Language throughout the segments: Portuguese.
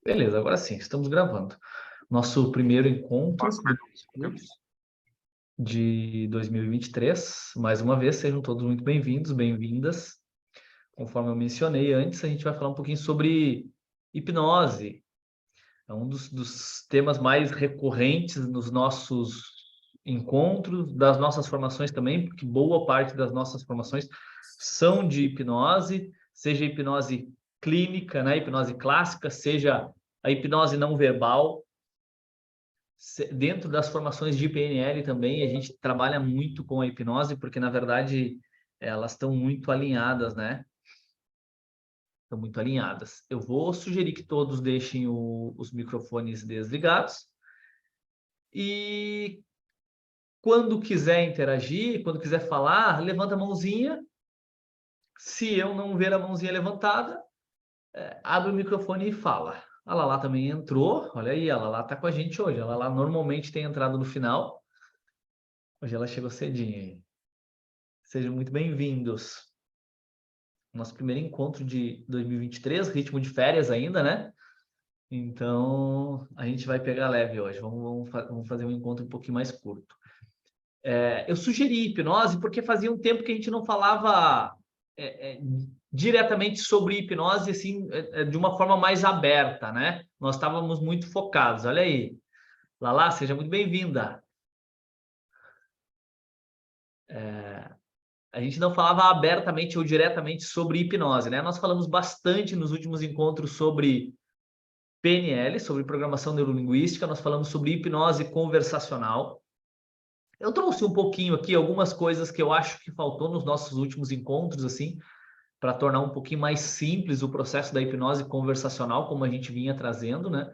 Beleza, agora sim, estamos gravando. Nosso primeiro encontro de 2023. Mais uma vez, sejam todos muito bem-vindos, bem-vindas. Conforme eu mencionei antes, a gente vai falar um pouquinho sobre hipnose. É um dos temas mais recorrentes nos nossos encontros, das nossas formações também, porque boa parte das nossas formações são de hipnose, seja hipnose clínica, né, hipnose clássica, seja a hipnose não verbal. Dentro das formações de PNL também, a gente trabalha muito com a hipnose, porque, na verdade, elas estão muito alinhadas, né? Estão muito alinhadas. Eu vou sugerir que todos deixem os microfones desligados. E quando quiser interagir, quando quiser falar, levanta a mãozinha. Se eu não ver a mãozinha levantada, abre o microfone e fala. A Lala também entrou. Olha aí, a Lala está com a gente hoje. A Lala normalmente tem entrado no final. Hoje ela chegou cedinho aí. Sejam muito bem-vindos. Nosso primeiro encontro de 2023, ritmo de férias ainda, né? Então, a gente vai pegar leve hoje. Vamos fazer um encontro um pouquinho mais curto. Eu sugeri hipnose porque fazia um tempo que a gente não falava diretamente sobre hipnose, assim, de uma forma mais aberta, né? Nós estávamos muito focados. Olha aí. Lala, seja muito bem-vinda. A gente não falava abertamente ou diretamente sobre hipnose, né? Nós falamos bastante nos últimos encontros sobre PNL, sobre programação neurolinguística, nós falamos sobre hipnose conversacional. Eu trouxe um pouquinho aqui algumas coisas que eu acho que faltou nos nossos últimos encontros, assim, para tornar um pouquinho mais simples o processo da hipnose conversacional, como a gente vinha trazendo, né?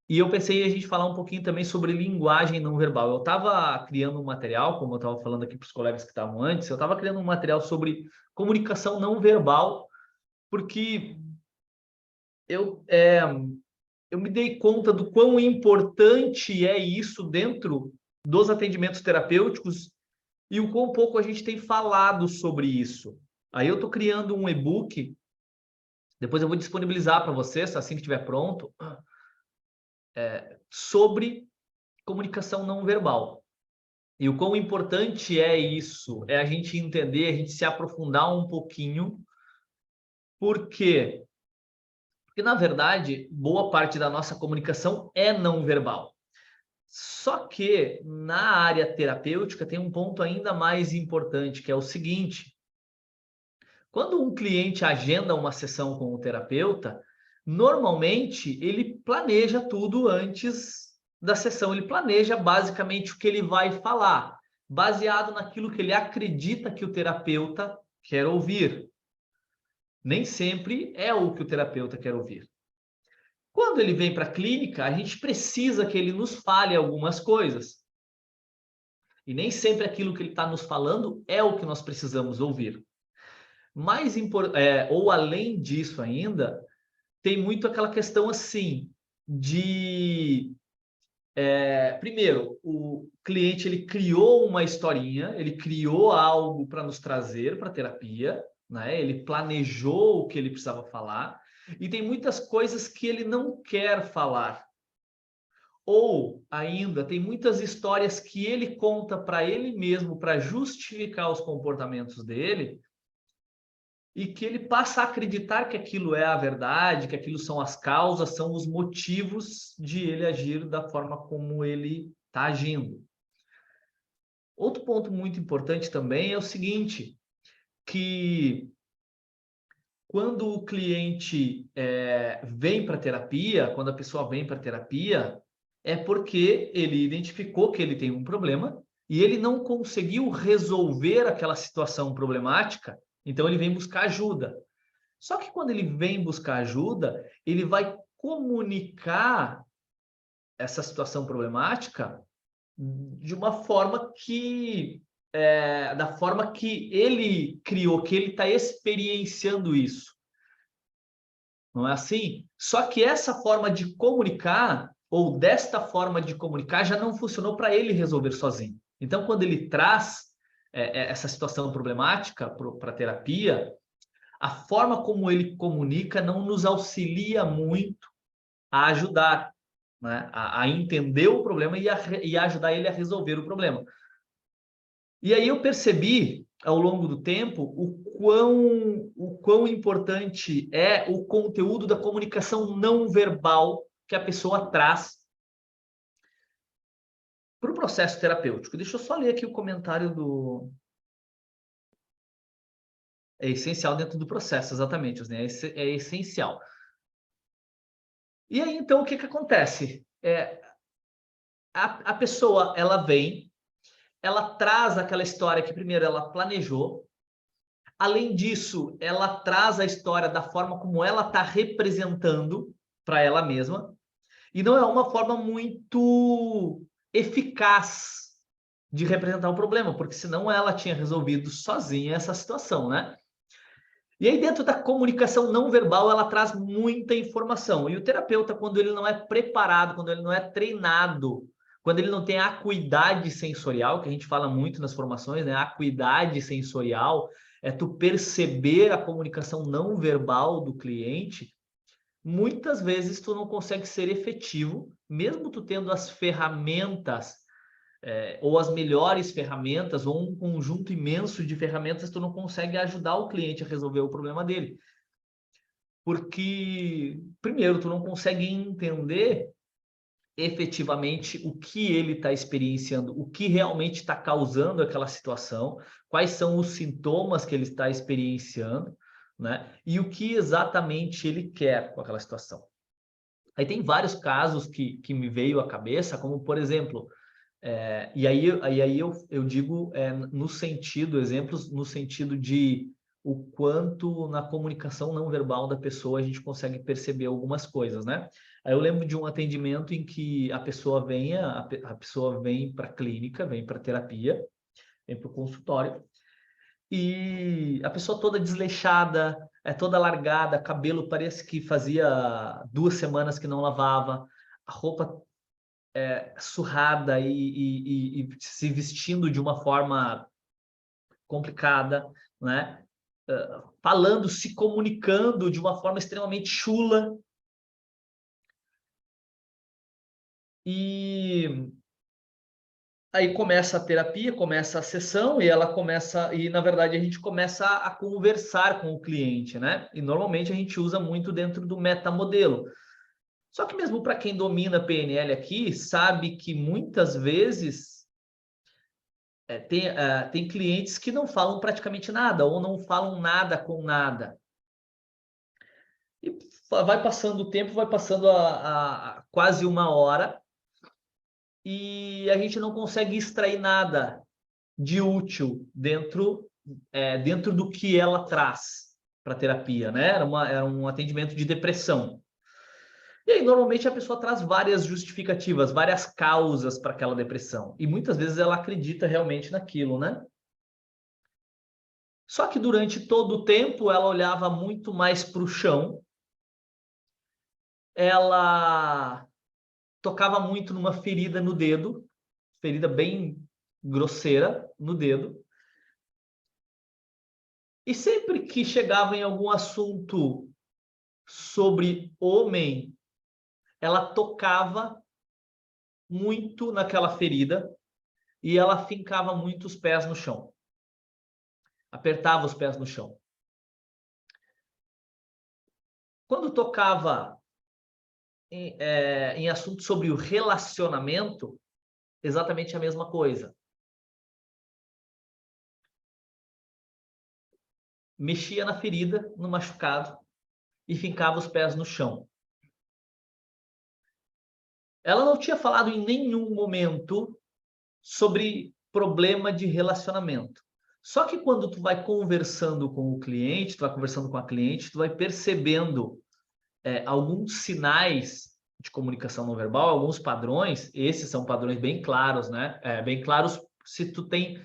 E eu pensei em a gente falar um pouquinho também sobre linguagem não verbal. Eu estava criando um material, como eu estava falando aqui para os colegas que estavam antes, eu estava criando um material sobre comunicação não verbal, porque eu, é, eu me dei conta do quão importante é isso dentro dos atendimentos terapêuticos e o quão pouco a gente tem falado sobre isso. Aí eu estou criando um e-book, depois eu vou disponibilizar para vocês, assim que estiver pronto, sobre comunicação não verbal. E o quão importante é isso, é a gente entender, a gente se aprofundar um pouquinho. Por quê? Porque, na verdade, boa parte da nossa comunicação é não verbal. Só que na área terapêutica tem um ponto ainda mais importante, que é o seguinte: quando um cliente agenda uma sessão com o terapeuta, normalmente ele planeja tudo antes da sessão, ele planeja basicamente o que ele vai falar, baseado naquilo que ele acredita que o terapeuta quer ouvir. Nem sempre é o que o terapeuta quer ouvir. Quando ele vem para a clínica, a gente precisa que ele nos fale algumas coisas. E nem sempre aquilo que ele está nos falando é o que nós precisamos ouvir. Ou além disso ainda, tem muito aquela questão assim de primeiro, o cliente ele criou uma historinha, ele criou algo para nos trazer para a terapia, né? Ele planejou o que ele precisava falar, e tem muitas coisas que ele não quer falar. Ou ainda tem muitas histórias que ele conta para ele mesmo para justificar os comportamentos dele, e que ele passa a acreditar que aquilo é a verdade, que aquilo são as causas, são os motivos de ele agir da forma como ele está agindo. Outro ponto muito importante também é o seguinte, que quando o cliente vem para a terapia, quando a pessoa vem para a terapia, é porque ele identificou que ele tem um problema e ele não conseguiu resolver aquela situação problemática, então ele vem buscar ajuda. Só que quando ele vem buscar ajuda, ele vai comunicar essa situação problemática de uma forma da forma que ele criou, que ele está experienciando isso. Não é assim? Só que essa forma de comunicar, ou desta forma de comunicar, já não funcionou para ele resolver sozinho. Então, quando ele traz essa situação problemática para a terapia, a forma como ele comunica não nos auxilia muito a ajudar, né? A entender o problema e a ajudar ele a resolver o problema. E aí eu percebi, ao longo do tempo, o quão importante é o conteúdo da comunicação não verbal que a pessoa traz para o processo terapêutico. Deixa eu só ler aqui o comentário do... É essencial dentro do processo, exatamente, né? É essencial. E aí, então, o que acontece? A pessoa, ela vem, ela traz aquela história que primeiro ela planejou. Além disso, ela traz a história da forma como ela está representando para ela mesma. E não é uma forma muito eficaz de representar um problema, porque senão ela tinha resolvido sozinha essa situação, né? E aí, dentro da comunicação não verbal, ela traz muita informação. E o terapeuta, quando ele não é preparado, quando ele não é treinado, quando ele não tem a acuidade sensorial, que a gente fala muito nas formações, né? A acuidade sensorial é tu perceber a comunicação não verbal do cliente. Muitas vezes tu não consegue ser efetivo, mesmo tu tendo as ferramentas ou as melhores ferramentas, ou um conjunto imenso de ferramentas, tu não consegue ajudar o cliente a resolver o problema dele. Porque, primeiro, tu não consegue entender efetivamente o que ele está experienciando, o que realmente está causando aquela situação, quais são os sintomas que ele está experienciando, né? E o que exatamente ele quer com aquela situação. Aí tem vários casos que me veio à cabeça, como, por exemplo, e aí eu digo no sentido, exemplos no sentido de o quanto na comunicação não verbal da pessoa a gente consegue perceber algumas coisas, né? Aí eu lembro de um atendimento em que a pessoa a pessoa vem para a clínica, vem para a terapia, vem para o consultório, e a pessoa toda desleixada, toda largada, cabelo parece que fazia 2 semanas que não lavava, a roupa surrada e se vestindo de uma forma complicada, né? Falando, se comunicando de uma forma extremamente chula. E aí começa a terapia, começa a sessão e ela começa, e na verdade a gente começa a conversar com o cliente, né? E normalmente a gente usa muito dentro do metamodelo. Só que mesmo para quem domina PNL aqui, sabe que muitas vezes tem clientes que não falam praticamente nada ou não falam nada com nada. E vai passando o tempo, vai passando a quase 1 hora e a gente não consegue extrair nada de útil dentro do que ela traz para a terapia, né? Era um atendimento de depressão. E aí, normalmente, a pessoa traz várias justificativas, várias causas para aquela depressão. E muitas vezes ela acredita realmente naquilo, né? Só que durante todo o tempo ela olhava muito mais para o chão, ela tocava muito numa ferida no dedo, ferida bem grosseira no dedo, e sempre que chegava em algum assunto sobre homem, ela tocava muito naquela ferida e ela fincava muito os pés no chão, apertava os pés no chão. Quando tocava em assuntos sobre o relacionamento, exatamente a mesma coisa. Mexia na ferida, no machucado, e fincava os pés no chão. Ela não tinha falado em nenhum momento sobre problema de relacionamento. Só que quando tu vai conversando com o cliente, tu vai conversando com a cliente, tu vai percebendo alguns sinais de comunicação não verbal, alguns padrões. Esses são padrões bem claros, né? Bem claros se tu tem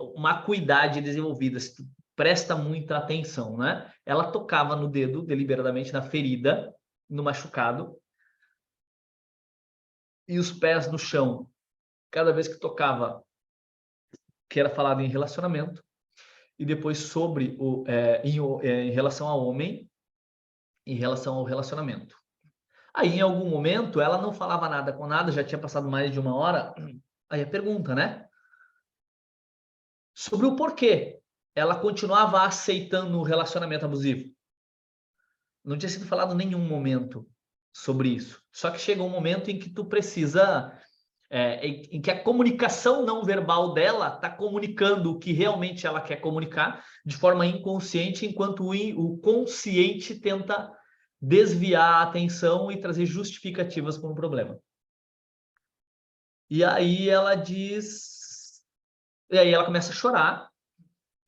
uma acuidade desenvolvida, se tu presta muita atenção, né? Ela tocava no dedo deliberadamente na ferida, no machucado, e os pés no chão. Cada vez que tocava, que era falado em relacionamento, e depois sobre em relação ao homem, em relação ao relacionamento. Aí, em algum momento, ela não falava nada com nada, já tinha passado mais de 1 hora. Aí a pergunta, né? Sobre o porquê ela continuava aceitando o relacionamento abusivo. Não tinha sido falado em nenhum momento sobre isso. Só que chega um momento em que tu precisa, em que a comunicação não verbal dela está comunicando o que realmente ela quer comunicar de forma inconsciente, enquanto o consciente tenta desviar a atenção e trazer justificativas para um problema. E aí ela diz... E aí ela começa a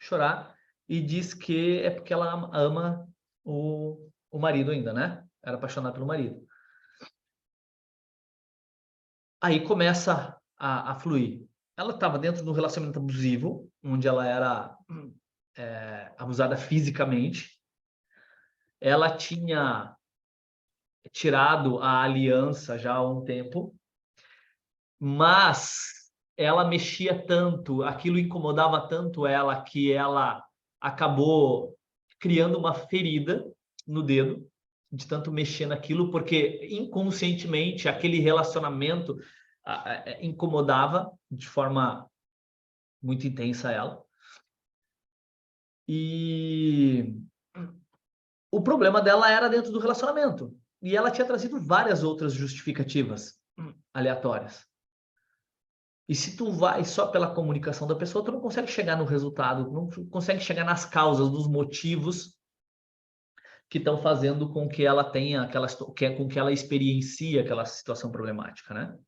chorar, e diz que é porque ela ama o marido ainda, né? Era apaixonada pelo marido. Aí começa a fluir. Ela estava dentro de um relacionamento abusivo, onde ela era abusada fisicamente. Ela tinha tirado a aliança já há um tempo, mas ela mexia tanto, aquilo incomodava tanto ela, que ela acabou criando uma ferida no dedo, de tanto mexer naquilo, porque inconscientemente aquele relacionamento incomodava de forma muito intensa ela. E o problema dela era dentro do relacionamento. E ela tinha trazido várias outras justificativas aleatórias. E se tu vai só pela comunicação da pessoa, tu não consegue chegar no resultado, não consegue chegar nas causas, dos motivos que estão fazendo com que ela tenha com que ela experiencie aquela situação problemática, né?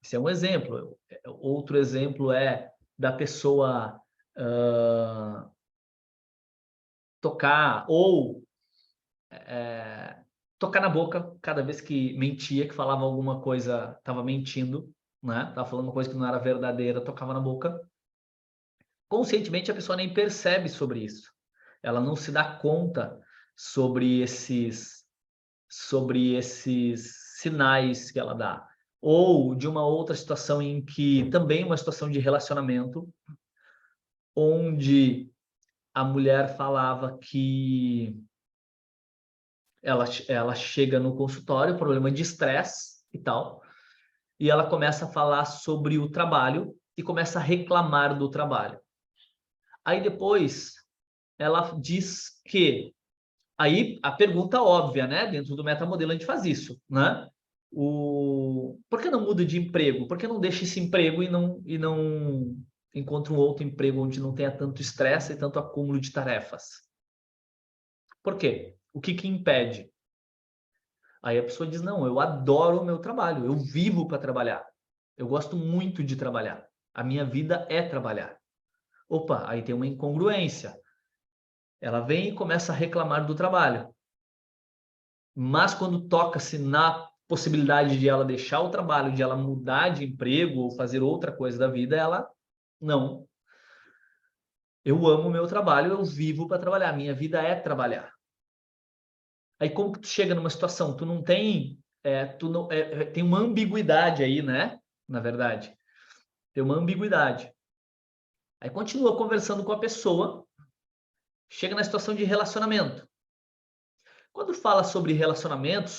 Esse é um exemplo. Outro exemplo é da pessoa tocar ou tocar na boca cada vez que mentia, que falava alguma coisa, estava mentindo, né? Estava falando uma coisa que não era verdadeira, tocava na boca. Conscientemente a pessoa nem percebe sobre isso. Ela não se dá conta sobre esses sinais que ela dá. Ou de uma outra situação em que também uma situação de relacionamento, onde a mulher falava que ela chega no consultório, problema de estresse e tal, e ela começa a falar sobre o trabalho e começa a reclamar do trabalho. Aí depois ela diz que... Aí a pergunta óbvia, né? Dentro do metamodelo a gente faz isso, né? Por que não muda de emprego? Por que não deixa esse emprego e não encontra um outro emprego onde não tenha tanto estresse e tanto acúmulo de tarefas? Por quê? O que impede? Aí a pessoa diz, não, eu adoro o meu trabalho, eu vivo para trabalhar. Eu gosto muito de trabalhar. A minha vida é trabalhar. Opa, aí tem uma incongruência. Ela vem e começa a reclamar do trabalho. Mas quando toca-se na possibilidade de ela deixar o trabalho, de ela mudar de emprego ou fazer outra coisa da vida, ela não. Eu amo o meu trabalho, eu vivo para trabalhar, minha vida é trabalhar. Aí como que tu chega numa situação? Tu não tem, tem uma ambiguidade aí, né? Na verdade, tem uma ambiguidade. Aí continua conversando com a pessoa, chega na situação de relacionamento. Quando fala sobre relacionamento,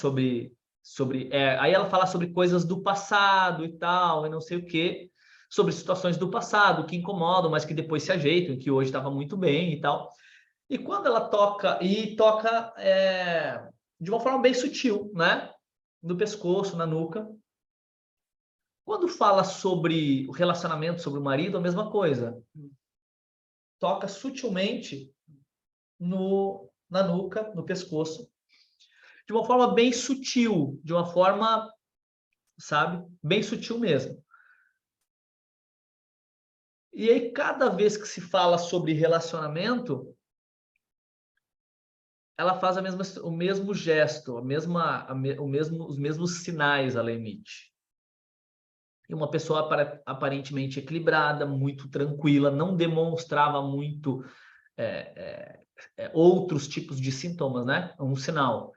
aí ela fala sobre coisas do passado e tal, e não sei o quê, sobre situações do passado que incomodam, mas que depois se ajeitam, que hoje estava muito bem e tal. E quando ela toca de uma forma bem sutil, né? No pescoço, na nuca. Quando fala sobre o relacionamento, sobre o marido, a mesma coisa. Toca sutilmente na nuca, no pescoço, de uma forma bem sutil, de uma forma, sabe, bem sutil mesmo. E aí, cada vez que se fala sobre relacionamento, ela faz o mesmo gesto, os mesmos sinais ela emite. E uma pessoa aparentemente equilibrada, muito tranquila, não demonstrava muito outros tipos de sintomas, né? Um sinal,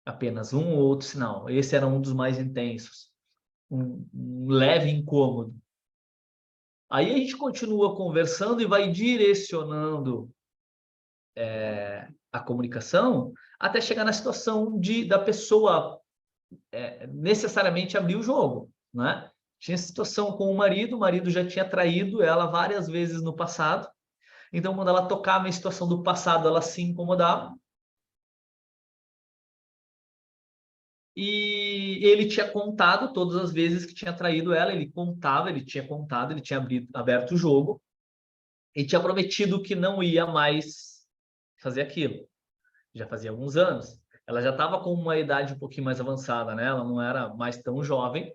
apenas um ou outro sinal. Esse era um dos mais intensos. Um leve incômodo. Aí a gente continua conversando e vai direcionando a comunicação até chegar na situação da pessoa necessariamente abrir o jogo, né? Tinha situação com o marido já tinha traído ela várias vezes no passado, então quando ela tocava em situação do passado, ela se incomodava. E ele tinha contado todas as vezes que tinha traído ela, ele tinha contado, ele tinha aberto o jogo, e tinha prometido que não ia mais fazer aquilo. Já fazia alguns anos. Ela já estava com uma idade um pouquinho mais avançada, né? Ela não era mais tão jovem.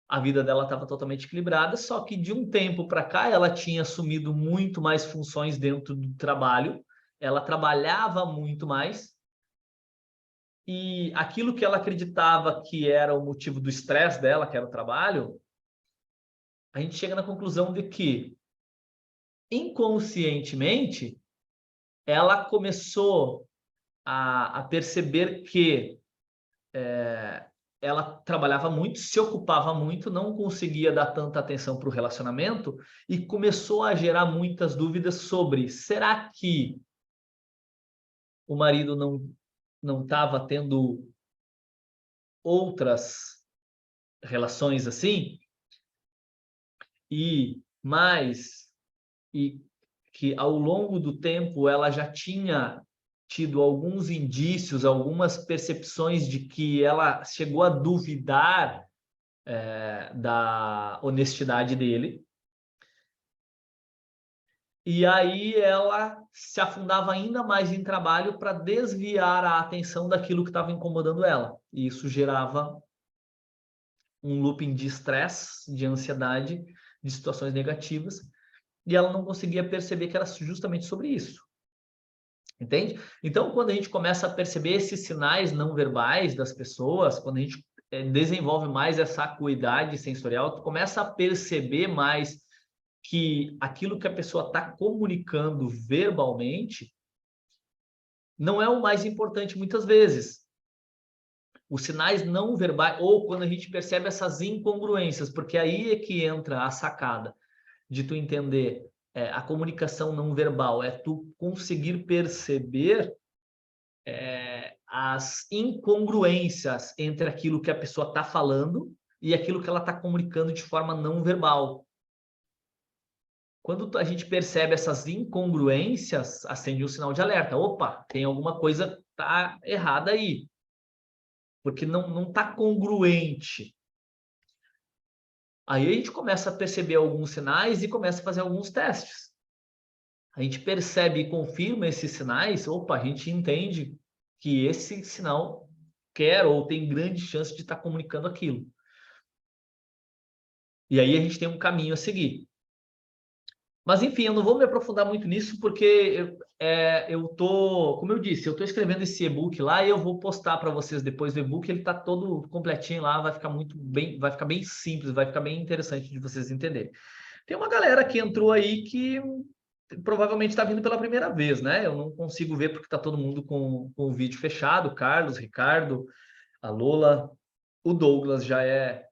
A vida dela estava totalmente equilibrada, só que de um tempo para cá ela tinha assumido muito mais funções dentro do trabalho, ela trabalhava muito mais, e aquilo que ela acreditava que era o motivo do estresse dela, que era o trabalho, a gente chega na conclusão de que, inconscientemente, ela começou a perceber que ela trabalhava muito, se ocupava muito, não conseguia dar tanta atenção para o relacionamento e começou a gerar muitas dúvidas sobre: será que o marido não estava tendo outras relações assim? E mais, e que ao longo do tempo ela já tinha tido alguns indícios, algumas percepções de que ela chegou a duvidar da honestidade dele. E aí ela se afundava ainda mais em trabalho para desviar a atenção daquilo que estava incomodando ela. E isso gerava um looping de estresse, de ansiedade, de situações negativas, e ela não conseguia perceber que era justamente sobre isso. Entende? Então, quando a gente começa a perceber esses sinais não verbais das pessoas, quando a gente desenvolve mais essa acuidade sensorial, tu começa a perceber mais que aquilo que a pessoa está comunicando verbalmente não é o mais importante muitas vezes. Os sinais não verbais, ou quando a gente percebe essas incongruências, porque aí é que entra a sacada de tu entender a comunicação não verbal, é tu conseguir perceber as incongruências entre aquilo que a pessoa está falando e aquilo que ela está comunicando de forma não verbal. Quando a gente percebe essas incongruências, acende um sinal de alerta. Opa, tem alguma coisa tá errada aí. Porque não está congruente. Aí a gente começa a perceber alguns sinais e começa a fazer alguns testes. A gente percebe e confirma esses sinais, opa, a gente entende que esse sinal quer ou tem grande chance de estar comunicando aquilo. E aí a gente tem um caminho a seguir. Mas, enfim, eu não vou me aprofundar muito nisso, porque eu tô, como eu disse, eu estou escrevendo esse e-book lá e eu vou postar para vocês depois do e-book. Ele está todo completinho lá, vai ficar muito bem, vai ficar bem simples, vai ficar bem interessante de vocês entenderem. Tem uma galera que entrou aí que provavelmente está vindo pela primeira vez, né? Eu não consigo ver porque está todo mundo com o vídeo fechado. Carlos, Ricardo, a Lola, o Douglas já é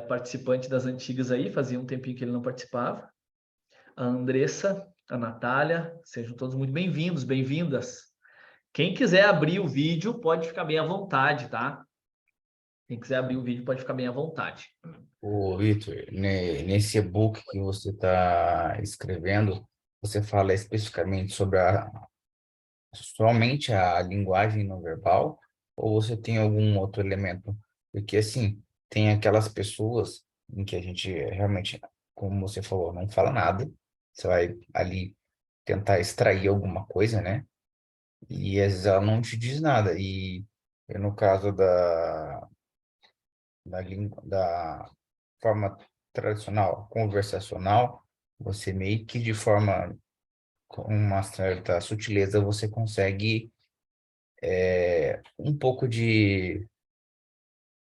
participante das antigas aí, fazia um tempinho que ele não participava. A Andressa, a Natália, sejam todos muito bem-vindos, bem-vindas. Quem quiser abrir o vídeo pode ficar bem à vontade, tá? Quem quiser abrir o vídeo pode ficar bem à vontade. O Vitor, nesse e-book que você está escrevendo, você fala especificamente sobre somente a linguagem não verbal, ou você tem algum outro elemento? Porque, assim, tem aquelas pessoas em que a gente realmente, como você falou, não fala nada, você vai ali tentar extrair alguma coisa, né? E às vezes ela não te diz nada. E no caso da forma tradicional, conversacional, você meio que de forma, com uma certa sutileza, você consegue um pouco de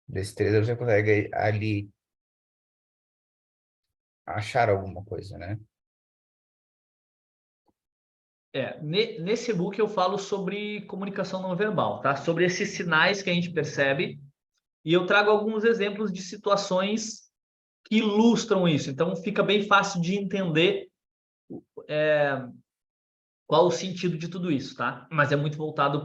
destreza, você consegue ali achar alguma coisa, né? Nesse e-book eu falo sobre comunicação não verbal, tá? Sobre esses sinais que a gente percebe, e eu trago alguns exemplos de situações que ilustram isso. Então fica bem fácil de entender qual o sentido de tudo isso, tá? Mas é muito voltado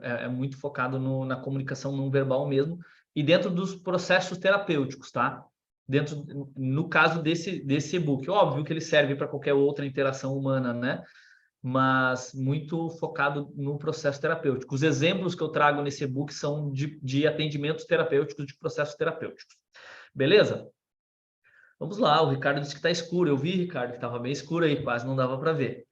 é muito focado na comunicação não verbal mesmo, e dentro dos processos terapêuticos, tá? No caso desse e-book, óbvio que ele serve para qualquer outra interação humana, né? Mas muito focado no processo terapêutico. Os exemplos que eu trago nesse e-book são de atendimentos terapêuticos, de processos terapêuticos. Beleza? Vamos lá, o Ricardo disse que está escuro. Eu vi, Ricardo, que estava bem escuro aí, quase não dava para ver.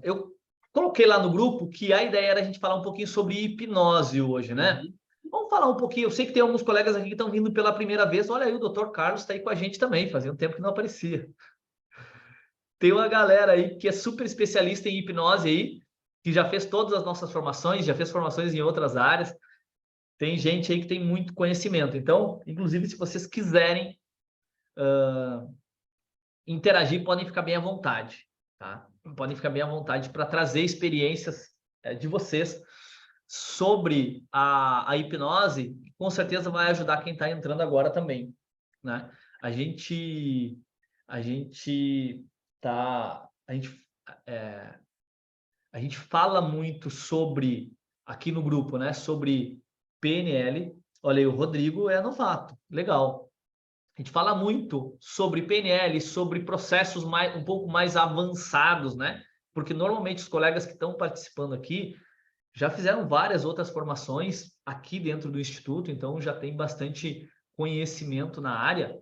Eu coloquei lá no grupo que a ideia era a gente falar um pouquinho sobre hipnose hoje, né? Vamos falar um pouquinho. Eu sei que tem alguns colegas aqui que estão vindo pela primeira vez. Olha aí, o Dr. Carlos está aí com a gente também. Fazia um tempo que não aparecia. Tem uma galera aí que é super especialista em hipnose aí, que já fez todas as nossas formações, já fez formações em outras áreas. Tem gente aí que tem muito conhecimento. Então, inclusive, se vocês quiserem interagir, podem ficar bem à vontade, tá? Podem ficar bem à vontade para trazer experiências de vocês sobre a hipnose, que com certeza vai ajudar quem está entrando agora também, né? A gente tá, a gente fala muito sobre aqui no grupo, né? Sobre PNL. Olha aí, o Rodrigo é novato, legal. A gente fala muito sobre PNL, sobre processos um pouco mais avançados, né? Porque normalmente os colegas que estão participando aqui já fizeram várias outras formações aqui dentro do Instituto, então já tem bastante conhecimento na área.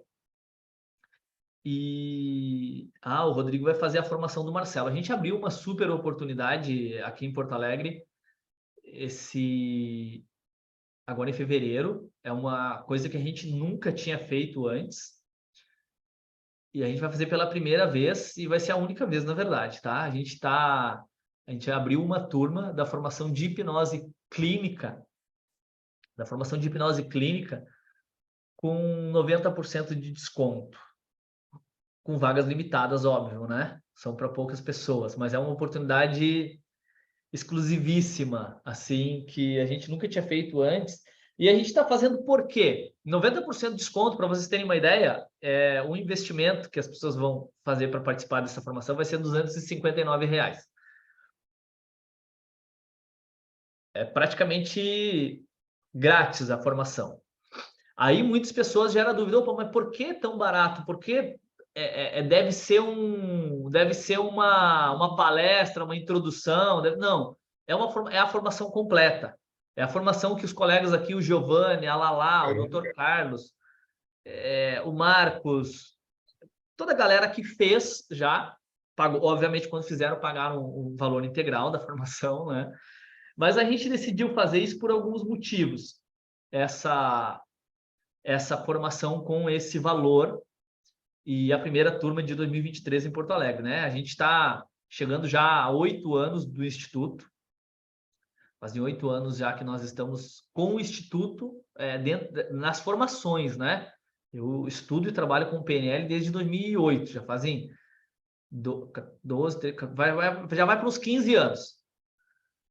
O Rodrigo vai fazer a formação do Marcelo. A gente abriu uma super oportunidade aqui em Porto Alegre agora em fevereiro. É uma coisa que a gente nunca tinha feito antes. E a gente vai fazer pela primeira vez e vai ser a única vez, na verdade, tá? A gente abriu uma turma da formação de hipnose clínica, com 90% de desconto, com vagas limitadas, óbvio, né? São para poucas pessoas, mas é uma oportunidade exclusivíssima, assim, que a gente nunca tinha feito antes. E a gente está fazendo por quê? 90% de desconto, para vocês terem uma ideia, o investimento que as pessoas vão fazer para participar dessa formação vai ser R$ 259. É praticamente grátis a formação. Aí muitas pessoas geram a dúvida, opa, mas por que tão barato? Por que deve ser uma palestra, uma introdução? Não, é a formação completa. É a formação que os colegas aqui, o Giovanni, a Lala, o Dr. Carlos, o Marcos, toda a galera que fez já, pagou, obviamente, quando fizeram, pagaram o valor integral da formação, né? Mas a gente decidiu fazer isso por alguns motivos. Essa formação com esse valor e a primeira turma de 2023 em Porto Alegre, né? A gente está chegando já a 8 anos do Instituto. Fazem 8 anos já que nós estamos com o Instituto nas formações, né? Eu estudo e trabalho com PNL desde 2008, já fazem 12, 13, já vai para uns 15 anos.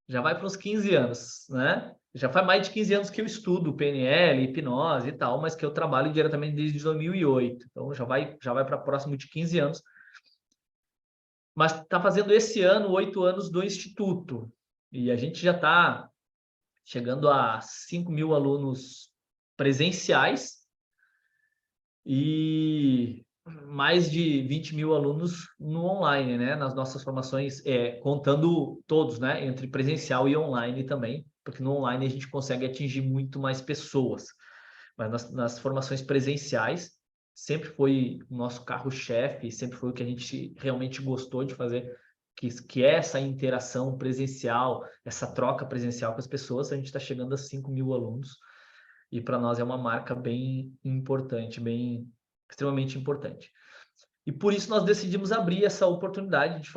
Já vai para uns 15 anos, né? Já faz mais de 15 anos que eu estudo PNL, hipnose e tal, mas que eu trabalho diretamente desde 2008. Então, já vai para próximo de 15 anos. Mas está fazendo esse ano 8 anos do Instituto. E a gente já está chegando a 5.000 alunos presenciais e mais de 20.000 alunos no online, né? Nas nossas formações, contando todos, né? Entre presencial e online também, porque no online a gente consegue atingir muito mais pessoas. Mas nas formações presenciais, sempre foi o nosso carro-chefe, sempre foi o que a gente realmente gostou de fazer, que é essa interação presencial, essa troca presencial com as pessoas. A gente está chegando a 5.000 alunos, e para nós é uma marca bem importante, extremamente importante. E por isso nós decidimos abrir essa oportunidade de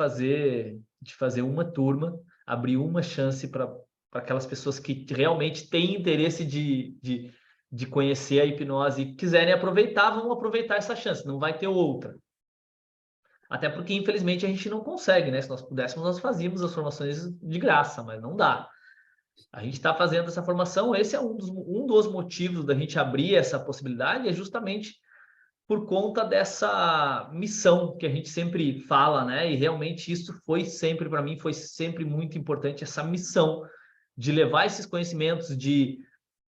fazer uma turma, abrir uma chance para aquelas pessoas que realmente têm interesse de conhecer a hipnose e quiserem aproveitar, vão aproveitar essa chance, não vai ter outra. Até porque, infelizmente, a gente não consegue, né? Se nós pudéssemos, nós fazíamos as formações de graça, mas não dá. A gente está fazendo essa formação, esse é um dos motivos da gente abrir essa possibilidade, é justamente por conta dessa missão que a gente sempre fala, né? E realmente isso foi sempre, para mim, foi sempre muito importante, essa missão de levar esses conhecimentos, de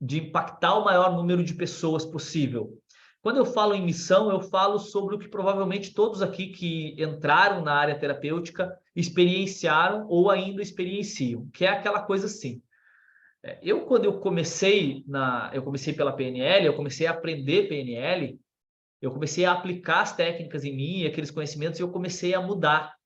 impactar o maior número de pessoas possível. Quando eu falo em missão, eu falo sobre o que provavelmente todos aqui que entraram na área terapêutica experienciaram ou ainda experienciam, que é aquela coisa assim. Quando eu comecei pela PNL, eu comecei a aprender PNL, eu comecei a aplicar as técnicas em mim, aqueles conhecimentos, e eu comecei a mudar.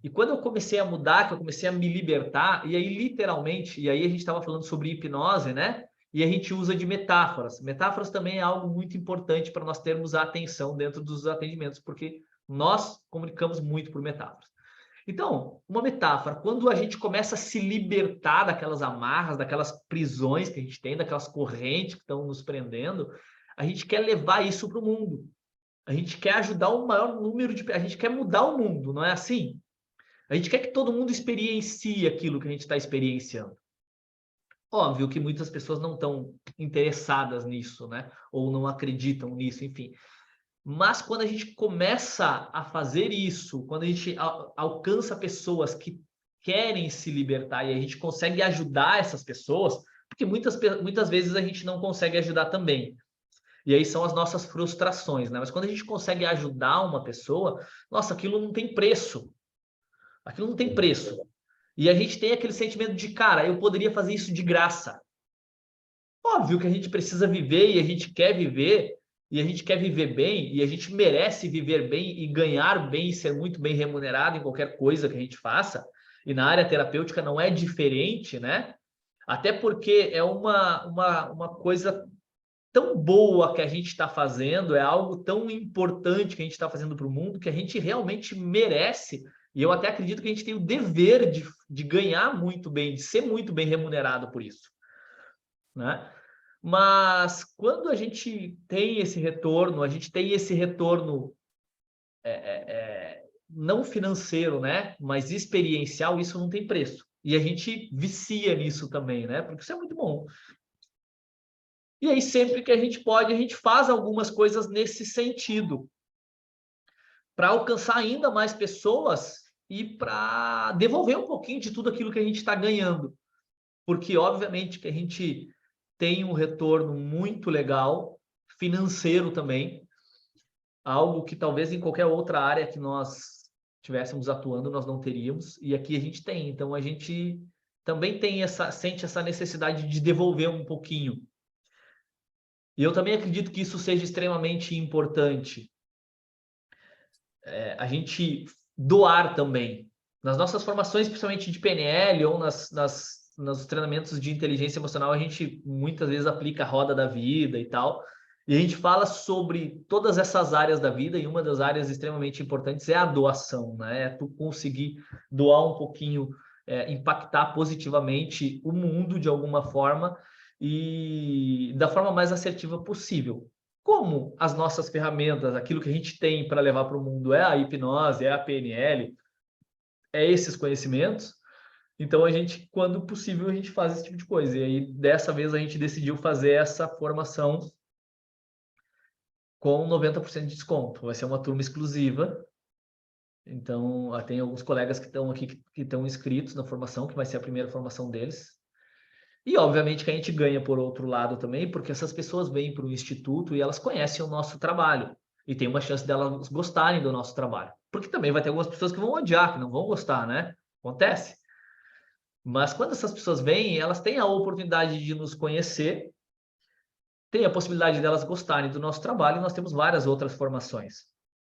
E quando eu comecei a mudar, que eu comecei a me libertar, e aí literalmente, e aí a gente estava falando sobre hipnose, né? E a gente usa de metáforas. Metáforas também é algo muito importante para nós termos a atenção dentro dos atendimentos, porque nós comunicamos muito por metáforas. Então, uma metáfora, quando a gente começa a se libertar daquelas amarras, daquelas prisões que a gente tem, daquelas correntes que estão nos prendendo, a gente quer levar isso para o mundo. A gente quer ajudar o maior número de... A gente quer mudar o mundo, não é assim? A gente quer que todo mundo experiencie aquilo que a gente está experienciando. Óbvio que muitas pessoas não estão interessadas nisso, né? Ou não acreditam nisso, enfim. Mas quando a gente começa a fazer isso, quando a gente alcança pessoas que querem se libertar e a gente consegue ajudar essas pessoas, porque muitas vezes a gente não consegue ajudar também. E aí são as nossas frustrações, né? Mas quando a gente consegue ajudar uma pessoa, nossa, aquilo não tem preço. Aquilo não tem preço. E a gente tem aquele sentimento de, cara, eu poderia fazer isso de graça. Óbvio que a gente precisa viver e a gente quer viver, e a gente quer viver bem, e a gente merece viver bem e ganhar bem e ser muito bem remunerado em qualquer coisa que a gente faça. E na área terapêutica não é diferente, né? Até porque é uma coisa tão boa que a gente está fazendo, é algo tão importante que a gente está fazendo para o mundo, que a gente realmente merece, e eu até acredito que a gente tem o dever de ganhar muito bem, de ser muito bem remunerado por isso, né? Mas quando a gente tem esse retorno, a gente tem esse retorno não financeiro, né? Mas experiencial, isso não tem preço. E a gente vicia nisso também, né? Porque isso é muito bom. E aí, sempre que a gente pode, a gente faz algumas coisas nesse sentido, para alcançar ainda mais pessoas e para devolver um pouquinho de tudo aquilo que a gente está ganhando. Porque, obviamente, que a gente tem um retorno muito legal, financeiro também, algo que talvez em qualquer outra área que nós estivéssemos atuando, nós não teríamos, e aqui a gente tem. Então, a gente também sente essa necessidade de devolver um pouquinho. E eu também acredito que isso seja extremamente importante. A gente doar também. Nas nossas formações, principalmente de PNL ou nos treinamentos de inteligência emocional, a gente muitas vezes aplica a roda da vida e tal. E a gente fala sobre todas essas áreas da vida, e uma das áreas extremamente importantes é a doação, né? É tu conseguir doar um pouquinho, impactar positivamente o mundo de alguma forma e da forma mais assertiva possível. Como as nossas ferramentas, aquilo que a gente tem para levar para o mundo é a hipnose, é a PNL, é esses conhecimentos, então a gente, quando possível, a gente faz esse tipo de coisa. E aí, dessa vez, a gente decidiu fazer essa formação com 90% de desconto. Vai ser uma turma exclusiva. Então, tem alguns colegas que estão aqui que estão inscritos na formação, que vai ser a primeira formação deles. E, obviamente, que a gente ganha por outro lado também, porque essas pessoas vêm para o Instituto e elas conhecem o nosso trabalho. E tem uma chance delas gostarem do nosso trabalho. Porque também vai ter algumas pessoas que vão odiar, que não vão gostar, né? Acontece. Mas quando essas pessoas vêm, elas têm a oportunidade de nos conhecer, tem a possibilidade delas gostarem do nosso trabalho, e nós temos várias outras formações.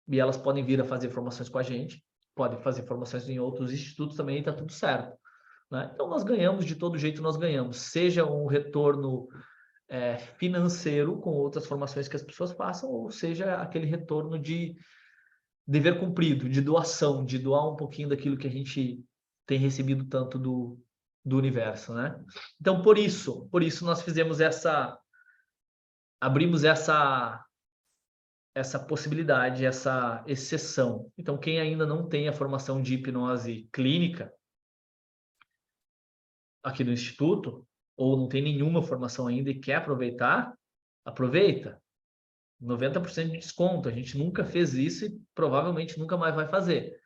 E elas podem vir a fazer formações com a gente, podem fazer formações em outros institutos também, e está tudo certo, né? Então, nós ganhamos, de todo jeito nós ganhamos, seja um retorno financeiro com outras formações que as pessoas façam, ou seja, aquele retorno de dever cumprido, de doação, de doar um pouquinho daquilo que a gente tem recebido tanto do universo, né? Então, por isso nós fizemos abrimos essa possibilidade, essa exceção. Então, quem ainda não tem a formação de hipnose clínica aqui no Instituto, ou não tem nenhuma formação ainda e quer aproveitar, aproveita. 90% de desconto. A gente nunca fez isso e provavelmente nunca mais vai fazer.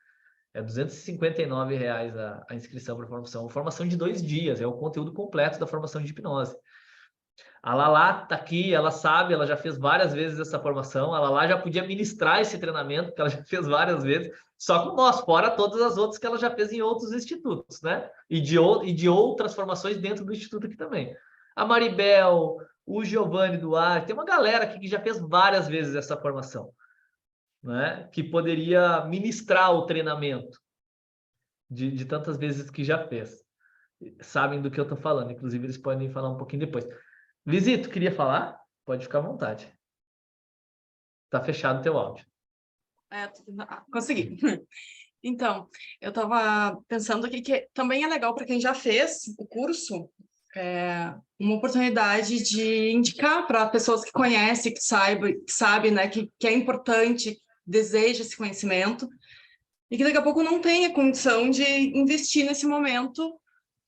É R$ 259 a inscrição para a formação. Uma formação de 2 dias, é o conteúdo completo da formação de hipnose. A Lala está aqui, ela sabe, ela já fez várias vezes essa formação, a Lala já podia ministrar esse treinamento, porque ela já fez várias vezes, só com nós, fora todas as outras que ela já fez em outros institutos, né? E de outras formações dentro do instituto aqui também. A Maribel, o Giovanni Duarte, tem uma galera aqui que já fez várias vezes essa formação, né? Que poderia ministrar o treinamento de tantas vezes que já fez. Sabem do que eu estou falando, inclusive eles podem falar um pouquinho depois. Visito, queria falar? Pode ficar à vontade. Tá fechado o teu áudio. Consegui. Então, eu estava pensando aqui que também é legal para quem já fez o curso, uma oportunidade de indicar para pessoas que conhecem, que sabe, né, que é importante, deseja esse conhecimento, e que daqui a pouco não tem a condição de investir nesse momento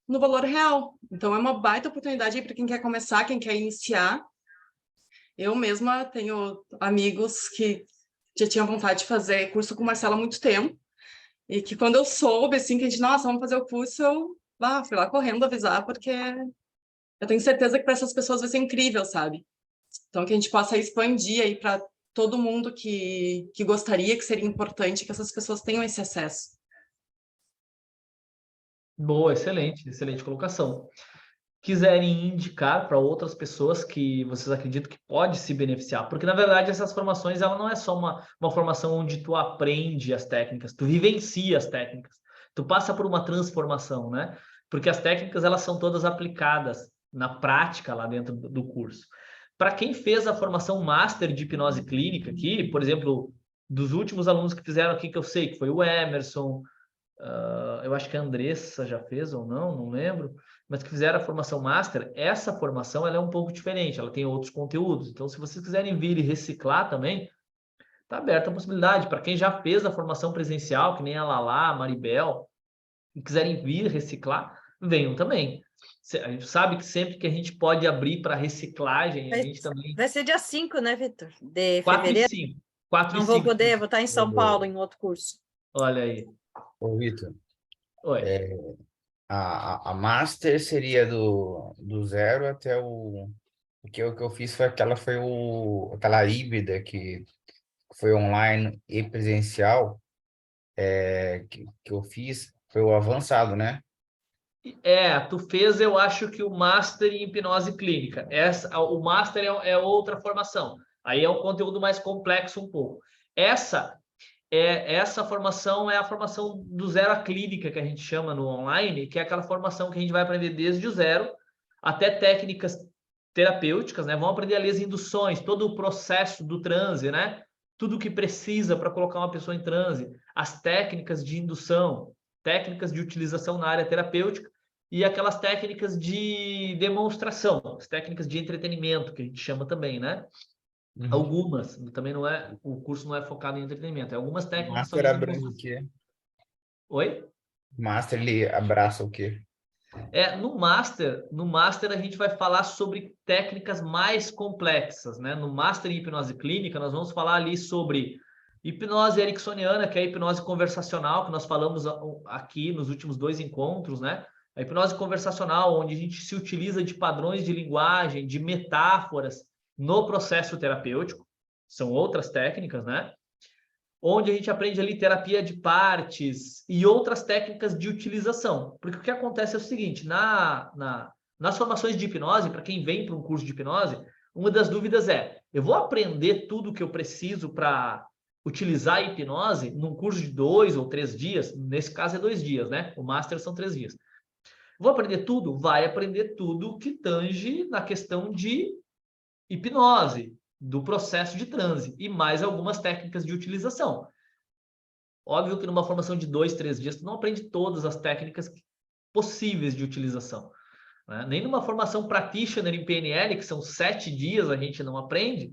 no valor real. Então, é uma baita oportunidade para quem quer começar, quem quer iniciar. Eu mesma tenho amigos que já tinham vontade de fazer curso com o Marcelo há muito tempo, e que quando eu soube, assim, que a gente, nossa, vamos fazer o curso, eu fui lá correndo avisar, porque eu tenho certeza que para essas pessoas vai ser incrível, sabe? Então, que a gente possa expandir aí para todo mundo que gostaria, que seria importante que essas pessoas tenham esse acesso. Boa, excelente, excelente colocação. Quiserem indicar para outras pessoas que vocês acreditam que pode se beneficiar, porque na verdade essas formações, ela não é só uma formação onde tu aprende as técnicas, tu vivencia as técnicas, tu passa por uma transformação, né? Porque as técnicas, elas são todas aplicadas na prática lá dentro do curso. Para quem fez a formação Master de Hipnose Clínica aqui, por exemplo, dos últimos alunos que fizeram aqui, que eu sei que foi o Emerson, eu acho que a Andressa já fez ou não lembro, mas que fizeram a formação Master, essa formação ela é um pouco diferente, ela tem outros conteúdos. Então, se vocês quiserem vir e reciclar também, está aberta a possibilidade. Para quem já fez a formação presencial, que nem a Lala, a Maribel, e quiserem vir reciclar, venham também. A gente sabe que sempre que a gente pode abrir para reciclagem, a gente também... Vai ser dia 5, né, Vitor? De 4 e fevereiro. 5. 4 Não e vou 5. poder, vou estar em São Paulo em outro curso. Olha aí. Ô, Vitor, Oi. a Master seria do zero até o... Porque o que eu fiz foi aquela híbrida que foi online e presencial, que eu fiz, foi o avançado, né? Tu fez, eu acho que o Master em Hipnose Clínica. O Master é outra formação. Aí é um conteúdo mais complexo um pouco. Essa formação é a formação do zero à clínica, que a gente chama no online, que é aquela formação que a gente vai aprender desde o zero até técnicas terapêuticas, né? Vão aprender ali as induções, todo o processo do transe, né? Tudo o que precisa para colocar uma pessoa em transe, as técnicas de indução, técnicas de utilização na área terapêutica e aquelas técnicas de demonstração, as técnicas de entretenimento, que a gente chama também, né? Uhum. Algumas, também não é, o curso não é focado em entretenimento, algumas técnicas são Master de abrange o demonstração. quê? Oi? Master, ele abraça o quê? No Master a gente vai falar sobre técnicas mais complexas, né? No Master em Hipnose Clínica, nós vamos falar ali sobre hipnose ericksoniana, que é a hipnose conversacional, que nós falamos aqui nos últimos 2 encontros, né? A hipnose conversacional, onde a gente se utiliza de padrões de linguagem, de metáforas no processo terapêutico, são outras técnicas, né? Onde a gente aprende ali terapia de partes e outras técnicas de utilização. Porque o que acontece é o seguinte, nas formações de hipnose, para quem vem para um curso de hipnose, uma das dúvidas é, eu vou aprender tudo o que eu preciso para utilizar a hipnose num curso de 2 ou 3 dias? Nesse caso é 2 dias, né? O Master são 3 dias. Vou aprender tudo? Vai aprender tudo que tange na questão de hipnose, do processo de transe e mais algumas técnicas de utilização. Óbvio que numa formação de 2, 3 dias, tu não aprende todas as técnicas possíveis de utilização, né? Nem numa formação practitioner em PNL, que são 7 dias, a gente não aprende.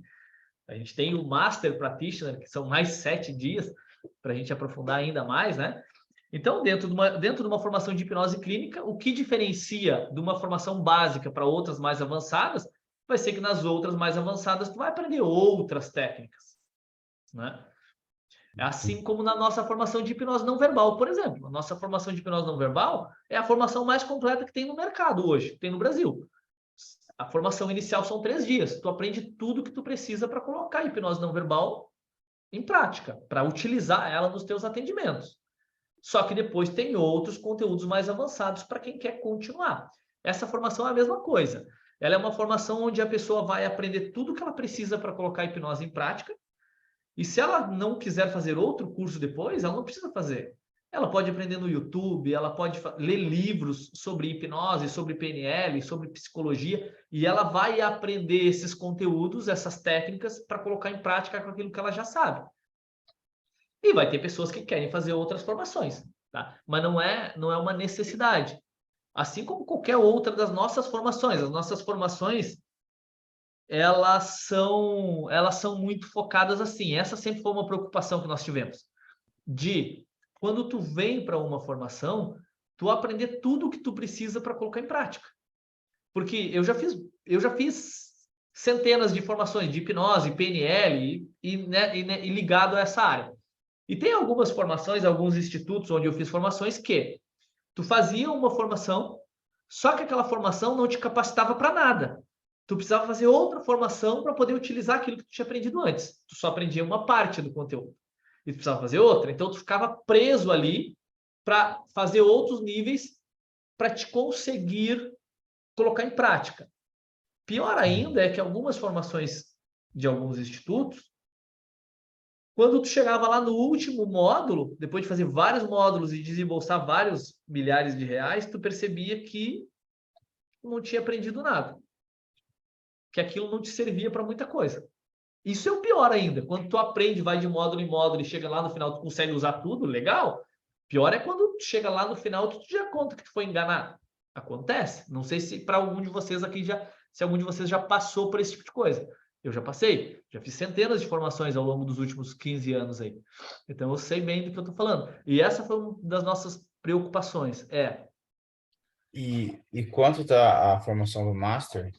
A gente tem o Master Practitioner, que são mais 7 dias, para a gente aprofundar ainda mais, né? Então, dentro de uma formação de hipnose clínica, o que diferencia de uma formação básica para outras mais avançadas vai ser que nas outras mais avançadas tu vai aprender outras técnicas, né? É assim como na nossa formação de hipnose não verbal, por exemplo. A nossa formação de hipnose não verbal é a formação mais completa que tem no mercado hoje, que tem no Brasil. A formação inicial são 3 dias. Tu aprende tudo que tu precisa para colocar a hipnose não verbal em prática, para utilizar ela nos teus atendimentos. Só que depois tem outros conteúdos mais avançados para quem quer continuar. Essa formação é a mesma coisa. Ela é uma formação onde a pessoa vai aprender tudo que ela precisa para colocar a hipnose em prática. E se ela não quiser fazer outro curso depois, ela não precisa fazer. Ela pode aprender no YouTube, ela pode ler livros sobre hipnose, sobre PNL, sobre psicologia, e ela vai aprender esses conteúdos, essas técnicas, para colocar em prática com aquilo que ela já sabe. E vai ter pessoas que querem fazer outras formações, tá? Mas não é uma necessidade. Assim como qualquer outra das nossas formações. As nossas formações, elas são muito focadas assim. Essa sempre foi uma preocupação que nós tivemos. De, quando tu vem para uma formação, tu aprender tudo o que tu precisa para colocar em prática. Porque eu já fiz centenas de formações de hipnose, PNL e ligado a essa área. E tem algumas formações, alguns institutos onde eu fiz formações que tu fazia uma formação, só que aquela formação não te capacitava para nada. Tu precisava fazer outra formação para poder utilizar aquilo que tu tinha aprendido antes. Tu só aprendia uma parte do conteúdo. E tu precisava fazer outra. Então, tu ficava preso ali para fazer outros níveis para te conseguir colocar em prática. Pior ainda é que algumas formações de alguns institutos, quando tu chegava lá no último módulo, depois de fazer vários módulos e desembolsar vários milhares de reais, tu percebia que não tinha aprendido nada. Que aquilo não te servia para muita coisa. Isso é o pior ainda. Quando tu aprende, vai de módulo em módulo e chega lá no final, tu consegue usar tudo, legal. Pior é quando tu chega lá no final, tu te dá conta que tu foi enganado. Acontece. Não sei se para algum de vocês aqui se algum de vocês já passou por esse tipo de coisa. Eu já passei, já fiz centenas de formações ao longo dos últimos 15 anos aí. Então eu sei bem do que eu estou falando. E essa foi uma das nossas preocupações. E quanto está a formação do Master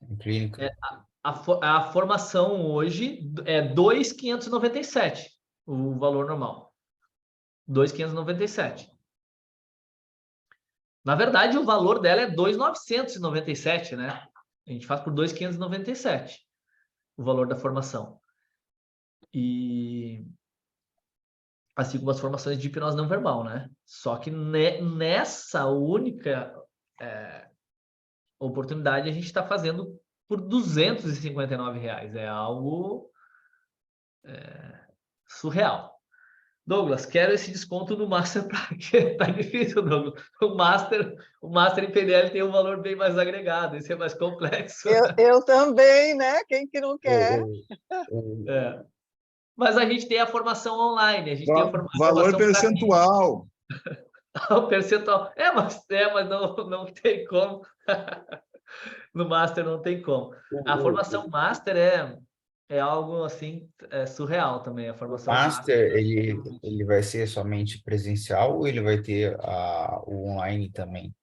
em clínica? A formação hoje é 2.597, o valor normal. 2.597. Na verdade, o valor dela é 2.997, né? A gente faz por 2.597 o valor da formação. E assim como as formações de hipnose não verbal, né? Só que nessa única oportunidade a gente está fazendo por R$259. É algo surreal. Douglas, quero esse desconto no Master, porque tá difícil, Douglas. O Master em PNL tem um valor bem mais agregado, esse é mais complexo. Eu também, né? Quem que não quer? Mas a gente tem a formação online, a gente tem a Valor formação percentual. o percentual. Mas não tem como. No Master não tem como. A formação Master é algo assim surreal também. A formação Master, ele vai ser somente presencial ou ele vai ter o online também?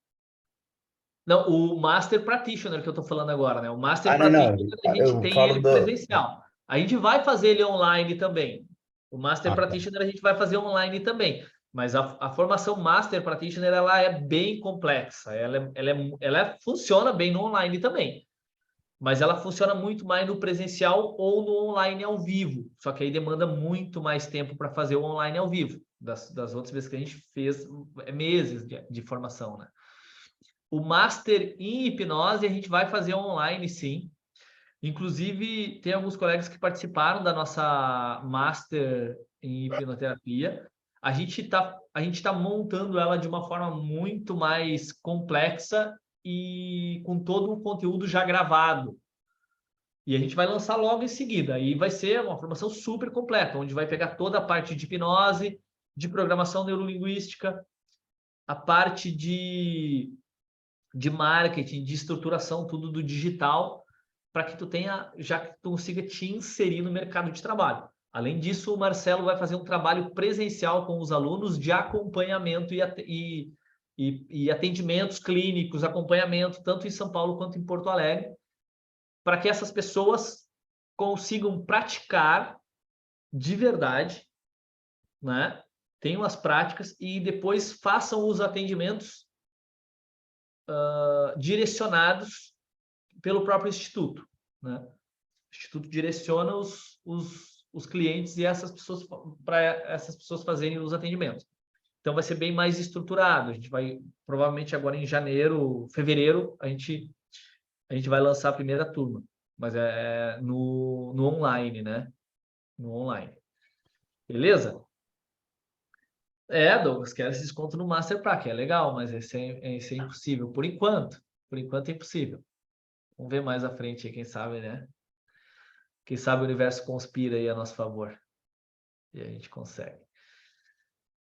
Não, o Master Practitioner que eu estou falando agora, né? O Master não. Practitioner a gente tem ele presencial. A gente vai fazer ele online também. O Master Practitioner a gente vai fazer online também. Mas a formação Master Practitioner ela é bem complexa. Ela funciona bem no online também. Mas ela funciona muito mais no presencial ou no online ao vivo. Só que aí demanda muito mais tempo para fazer o online ao vivo. Das outras vezes que a gente fez, meses de formação, né? O Master em hipnose a gente vai fazer online, sim. Inclusive, tem alguns colegas que participaram da nossa Master em hipnoterapia. A gente tá montando ela de uma forma muito mais complexa e com todo o conteúdo já gravado. E a gente vai lançar logo em seguida. E vai ser uma formação super completa, onde vai pegar toda a parte de hipnose, de programação neurolinguística, a parte de marketing, de estruturação, tudo do digital, para que tu consiga te inserir no mercado de trabalho. Além disso, o Marcelo vai fazer um trabalho presencial com os alunos de acompanhamento e atendimentos clínicos, acompanhamento tanto em São Paulo quanto em Porto Alegre, para que essas pessoas consigam praticar de verdade, né? Tenham as práticas e depois façam os atendimentos direcionados pelo próprio Instituto, né? O Instituto direciona os clientes e essas pessoas para essas pessoas fazerem os atendimentos. Então vai ser bem mais estruturado. A gente vai, provavelmente agora em janeiro, fevereiro, a gente vai lançar a primeira turma, mas é no online, né? No online. Beleza? Douglas, quero esse desconto no Master Pack, é legal, mas esse é impossível. Por enquanto é impossível. Vamos ver mais à frente aí, quem sabe, né? Quem sabe o universo conspira aí a nosso favor. E a gente consegue.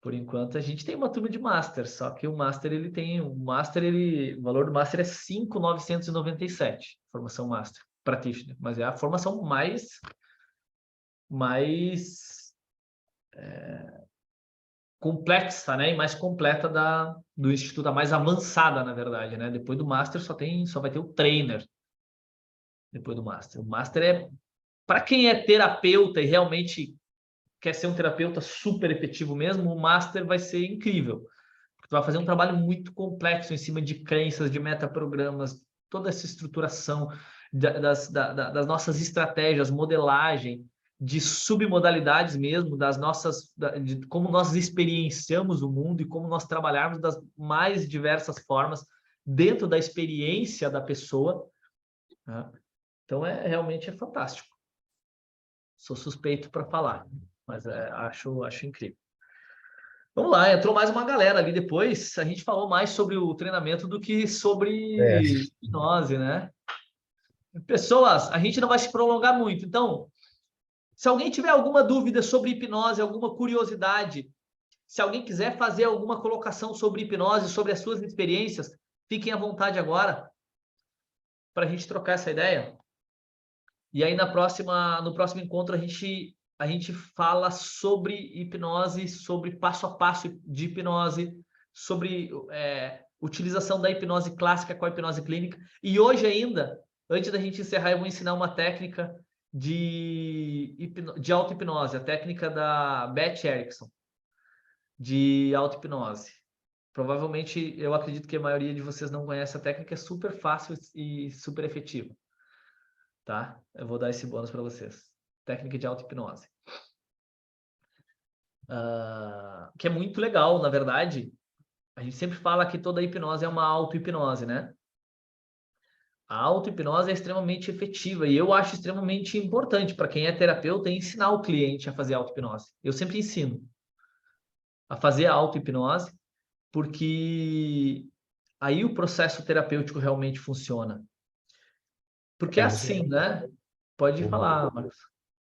Por enquanto, a gente tem uma turma de Master, só que o Master, o valor do Master é 5.997, formação Master, Practitioner, mas é a formação mais complexa, né, e mais completa do Instituto, a mais avançada, na verdade, né? Depois do Master só vai ter o Trainer, depois do Master. O Master é para quem é terapeuta e realmente quer ser um terapeuta super efetivo mesmo, o Master vai ser incrível. Porque tu vai fazer um trabalho muito complexo em cima de crenças, de metaprogramas, toda essa estruturação das nossas estratégias, modelagem, de submodalidades mesmo, de como nós experienciamos o mundo e como nós trabalharmos das mais diversas formas dentro da experiência da pessoa. Né? Então, realmente é fantástico. Sou suspeito para falar, mas acho incrível. Vamos lá, entrou mais uma galera ali depois. A gente falou mais sobre o treinamento do que sobre hipnose, né? Pessoas, a gente não vai se prolongar muito. Então, se alguém tiver alguma dúvida sobre hipnose, alguma curiosidade, se alguém quiser fazer alguma colocação sobre hipnose, sobre as suas experiências, fiquem à vontade agora para a gente trocar essa ideia. E aí no próximo encontro a gente fala sobre hipnose, sobre passo a passo de hipnose, sobre utilização da hipnose clássica com a hipnose clínica. E hoje ainda, antes da gente encerrar, eu vou ensinar uma técnica de auto-hipnose, a técnica da Beth Erickson, de auto-hipnose. Provavelmente, eu acredito que a maioria de vocês não conhece a técnica, é super fácil e super efetiva. Tá? Eu vou dar esse bônus para vocês. Técnica de auto-hipnose. Que é muito legal, na verdade. A gente sempre fala que toda hipnose é uma auto-hipnose, né? A auto-hipnose é extremamente efetiva e eu acho extremamente importante para quem é terapeuta ensinar o cliente a fazer auto-hipnose. Eu sempre ensino a fazer a auto-hipnose porque aí o processo terapêutico realmente funciona. Porque é assim, né? Pode falar, Marcos.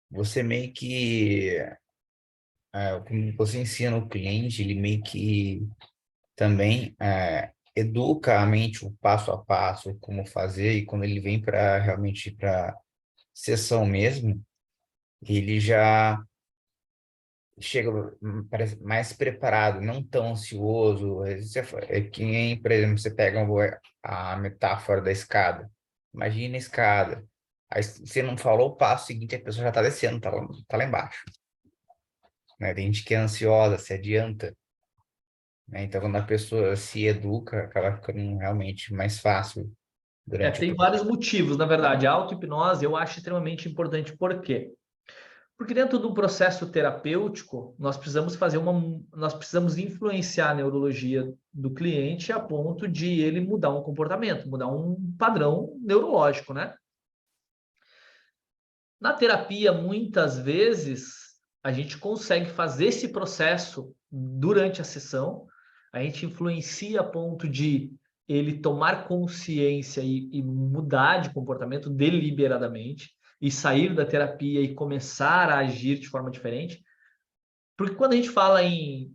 Você meio que, como você ensina o cliente, ele meio que também educa a mente o passo a passo, como fazer, e quando ele vem para realmente para sessão mesmo, ele já chega parece, mais preparado, não tão ansioso. É que nem, por exemplo, você pega a metáfora da escada. Imagina a escada. Aí você não falou o passo seguinte, a pessoa já está descendo, tá lá embaixo. Né? Tem gente que é ansiosa, se adianta. Né? Então, quando a pessoa se educa, acaba ficando realmente mais fácil durante Tem vários motivos, na verdade. A auto-hipnose eu acho extremamente importante. Por quê? Porque dentro do processo terapêutico, nós precisamos influenciar a neurologia do cliente a ponto de ele mudar um comportamento, mudar um padrão neurológico, né? Na terapia, muitas vezes, a gente consegue fazer esse processo durante a sessão, a gente influencia a ponto de ele tomar consciência e mudar de comportamento deliberadamente, e sair da terapia e começar a agir de forma diferente. Porque quando a gente fala em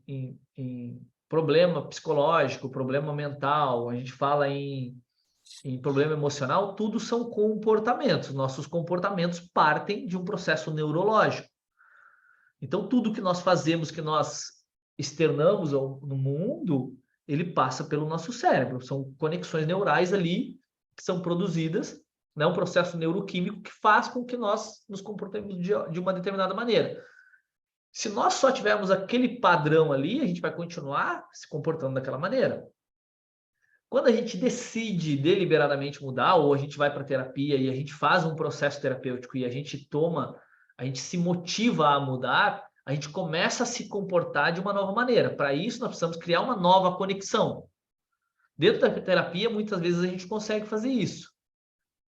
problema psicológico, problema mental, a gente fala em problema emocional, tudo são comportamentos. Nossos comportamentos partem de um processo neurológico. Então, tudo que nós fazemos, que nós externamos no mundo, ele passa pelo nosso cérebro. São conexões neurais ali que são produzidas né? Um processo neuroquímico que faz com que nós nos comportemos de uma determinada maneira. Se nós só tivermos aquele padrão ali, a gente vai continuar se comportando daquela maneira. Quando a gente decide deliberadamente mudar, ou a gente vai para terapia e a gente faz um processo terapêutico e a gente se motiva a mudar, a gente começa a se comportar de uma nova maneira. Para isso, nós precisamos criar uma nova conexão. Dentro da terapia, muitas vezes a gente consegue fazer isso.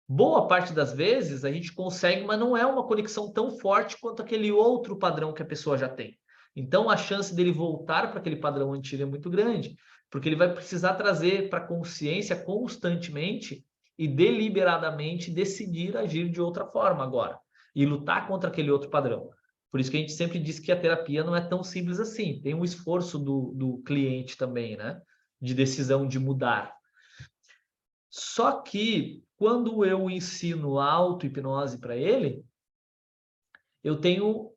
Boa parte das vezes a gente consegue, mas não é uma conexão tão forte quanto aquele outro padrão que a pessoa já tem. Então, a chance dele voltar para aquele padrão antigo é muito grande, porque ele vai precisar trazer para a consciência constantemente e deliberadamente decidir agir de outra forma agora e lutar contra aquele outro padrão. Por isso que a gente sempre diz que a terapia não é tão simples assim. Tem um esforço do cliente também, né? De decisão de mudar. Só que, quando eu ensino a auto-hipnose para ele, eu tenho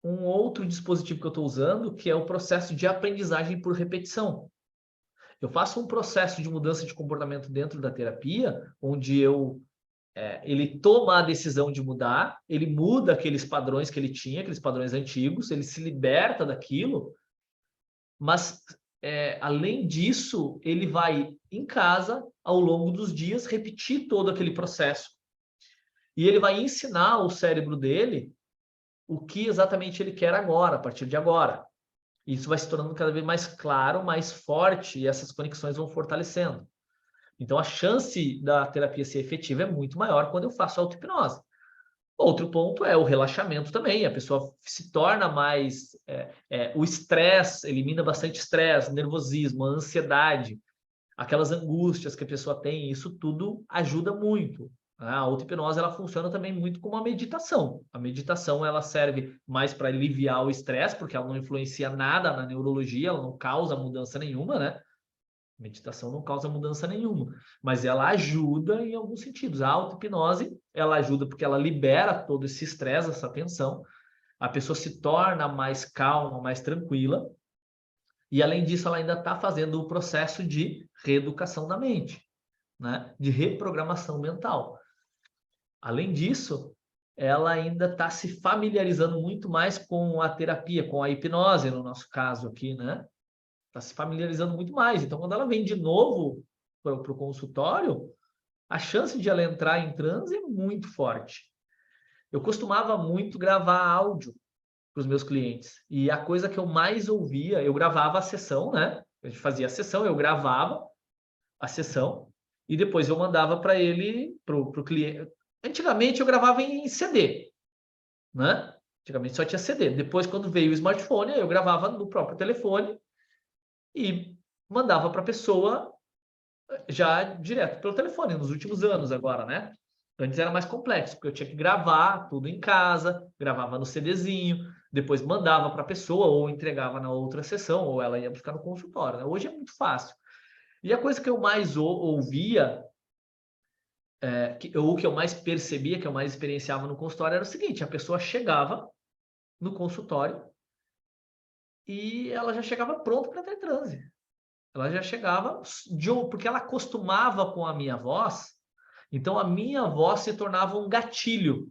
um outro dispositivo que eu estou usando, que é o processo de aprendizagem por repetição. Eu faço um processo de mudança de comportamento dentro da terapia, onde ele toma a decisão de mudar, ele muda aqueles padrões que ele tinha, aqueles padrões antigos, ele se liberta daquilo, mas, além disso, ele vai em casa, ao longo dos dias, repetir todo aquele processo. E ele vai ensinar o cérebro dele o que exatamente ele quer agora, a partir de agora. Isso vai se tornando cada vez mais claro, mais forte, e essas conexões vão fortalecendo. Então, a chance da terapia ser efetiva é muito maior quando eu faço auto-hipnose. Outro ponto é o relaxamento também. A pessoa se torna mais... o estresse, elimina bastante estresse, nervosismo, ansiedade, aquelas angústias que a pessoa tem, isso tudo ajuda muito. A auto-hipnose, ela funciona também muito como uma meditação. A meditação, ela serve mais para aliviar o estresse, porque ela não influencia nada na neurologia, ela não causa mudança nenhuma, né? Meditação não causa mudança nenhuma, mas ela ajuda em alguns sentidos. A auto-hipnose, ela ajuda porque ela libera todo esse estresse, essa tensão. A pessoa se torna mais calma, mais tranquila. E, além disso, ela ainda está fazendo o processo de reeducação da mente, né? De reprogramação mental. Além disso, ela ainda está se familiarizando muito mais com a terapia, com a hipnose, no nosso caso aqui, né? Está se familiarizando muito mais. Então, quando ela vem de novo para o consultório, a chance de ela entrar em transe é muito forte. Eu costumava muito gravar áudio para os meus clientes. E a coisa que eu mais ouvia, eu gravava a sessão, né? A gente fazia a sessão, eu gravava a sessão e depois eu mandava para ele, para o cliente. Antigamente eu gravava em CD, né? Antigamente só tinha CD. Depois, quando veio o smartphone, eu gravava no próprio telefone e mandava para a pessoa já direto pelo telefone, nos últimos anos agora, né? Antes era mais complexo, porque eu tinha que gravar tudo em casa, gravava no CDzinho, depois mandava para a pessoa ou entregava na outra sessão, ou ela ia buscar no consultório, né? Hoje é muito fácil. E a coisa que eu mais ouvia, ou que eu mais percebia, que eu mais experienciava no consultório, era o seguinte: a pessoa chegava no consultório e ela já chegava pronta para ter transe. Ela já chegava, porque ela acostumava com a minha voz, então a minha voz se tornava um gatilho.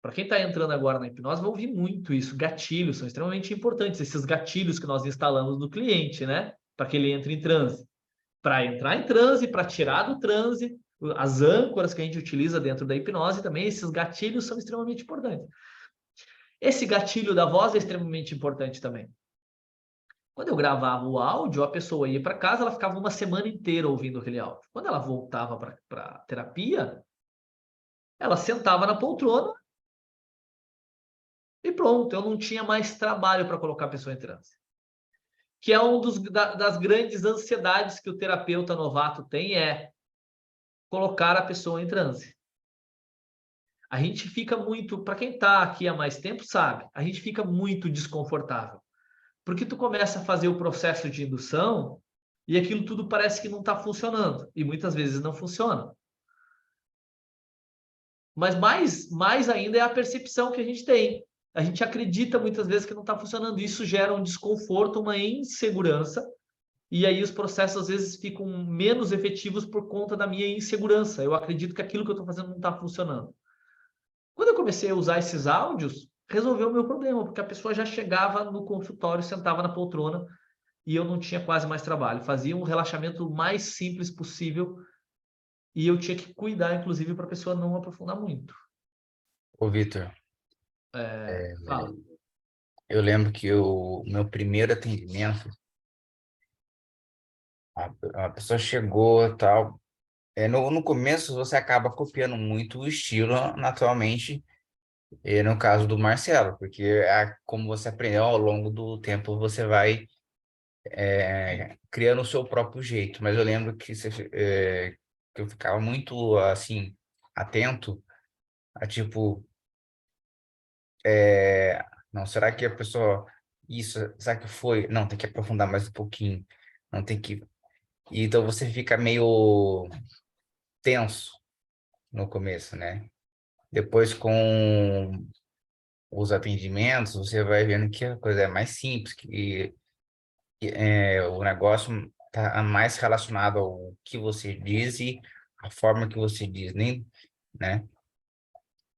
Para quem está entrando agora na hipnose, vai ouvir muito isso. Gatilhos são extremamente importantes, esses gatilhos que nós instalamos no cliente, né? Para que ele entre em transe. Para entrar em transe, para tirar do transe, as âncoras que a gente utiliza dentro da hipnose também, esses gatilhos são extremamente importantes. Esse gatilho da voz é extremamente importante também. Quando eu gravava o áudio, a pessoa ia para casa, ela ficava uma semana inteira ouvindo aquele áudio. Quando ela voltava para a terapia, ela sentava na poltrona e pronto, eu não tinha mais trabalho para colocar a pessoa em transe. Que é das grandes ansiedades que o terapeuta novato tem, é colocar a pessoa em transe. A gente fica muito, para quem está aqui há mais tempo sabe, a gente fica muito desconfortável. Porque tu começa a fazer o processo de indução e aquilo tudo parece que não está funcionando. E muitas vezes não funciona. Mas mais ainda é a percepção que a gente tem. A gente acredita muitas vezes que não está funcionando. Isso gera um desconforto, uma insegurança. e aí os processos às vezes ficam menos efetivos por conta da minha insegurança. Eu acredito que aquilo que eu estou fazendo não está funcionando. Quando eu comecei a usar esses áudios, resolveu o meu problema, porque a pessoa já chegava no consultório, sentava na poltrona e eu não tinha quase mais trabalho. Fazia um relaxamento mais simples possível e eu tinha que cuidar, inclusive, para a pessoa não aprofundar muito. Ô, Vitor, Fala. eu lembro que o meu primeiro atendimento, a pessoa chegou e tal. No começo, você acaba copiando muito o estilo, naturalmente, no caso do Marcelo, porque como você aprendeu ao longo do tempo, você vai criando o seu próprio jeito. Mas eu lembro que eu ficava muito, assim, atento a, tipo, não, será que a pessoa, isso, será que foi? Não, tem que aprofundar mais um pouquinho, não tem que... Então você fica meio tenso no começo, né? Depois, com os atendimentos, você vai vendo que a coisa é mais simples, o negócio está mais relacionado ao que você diz e a forma que você diz, nem, né?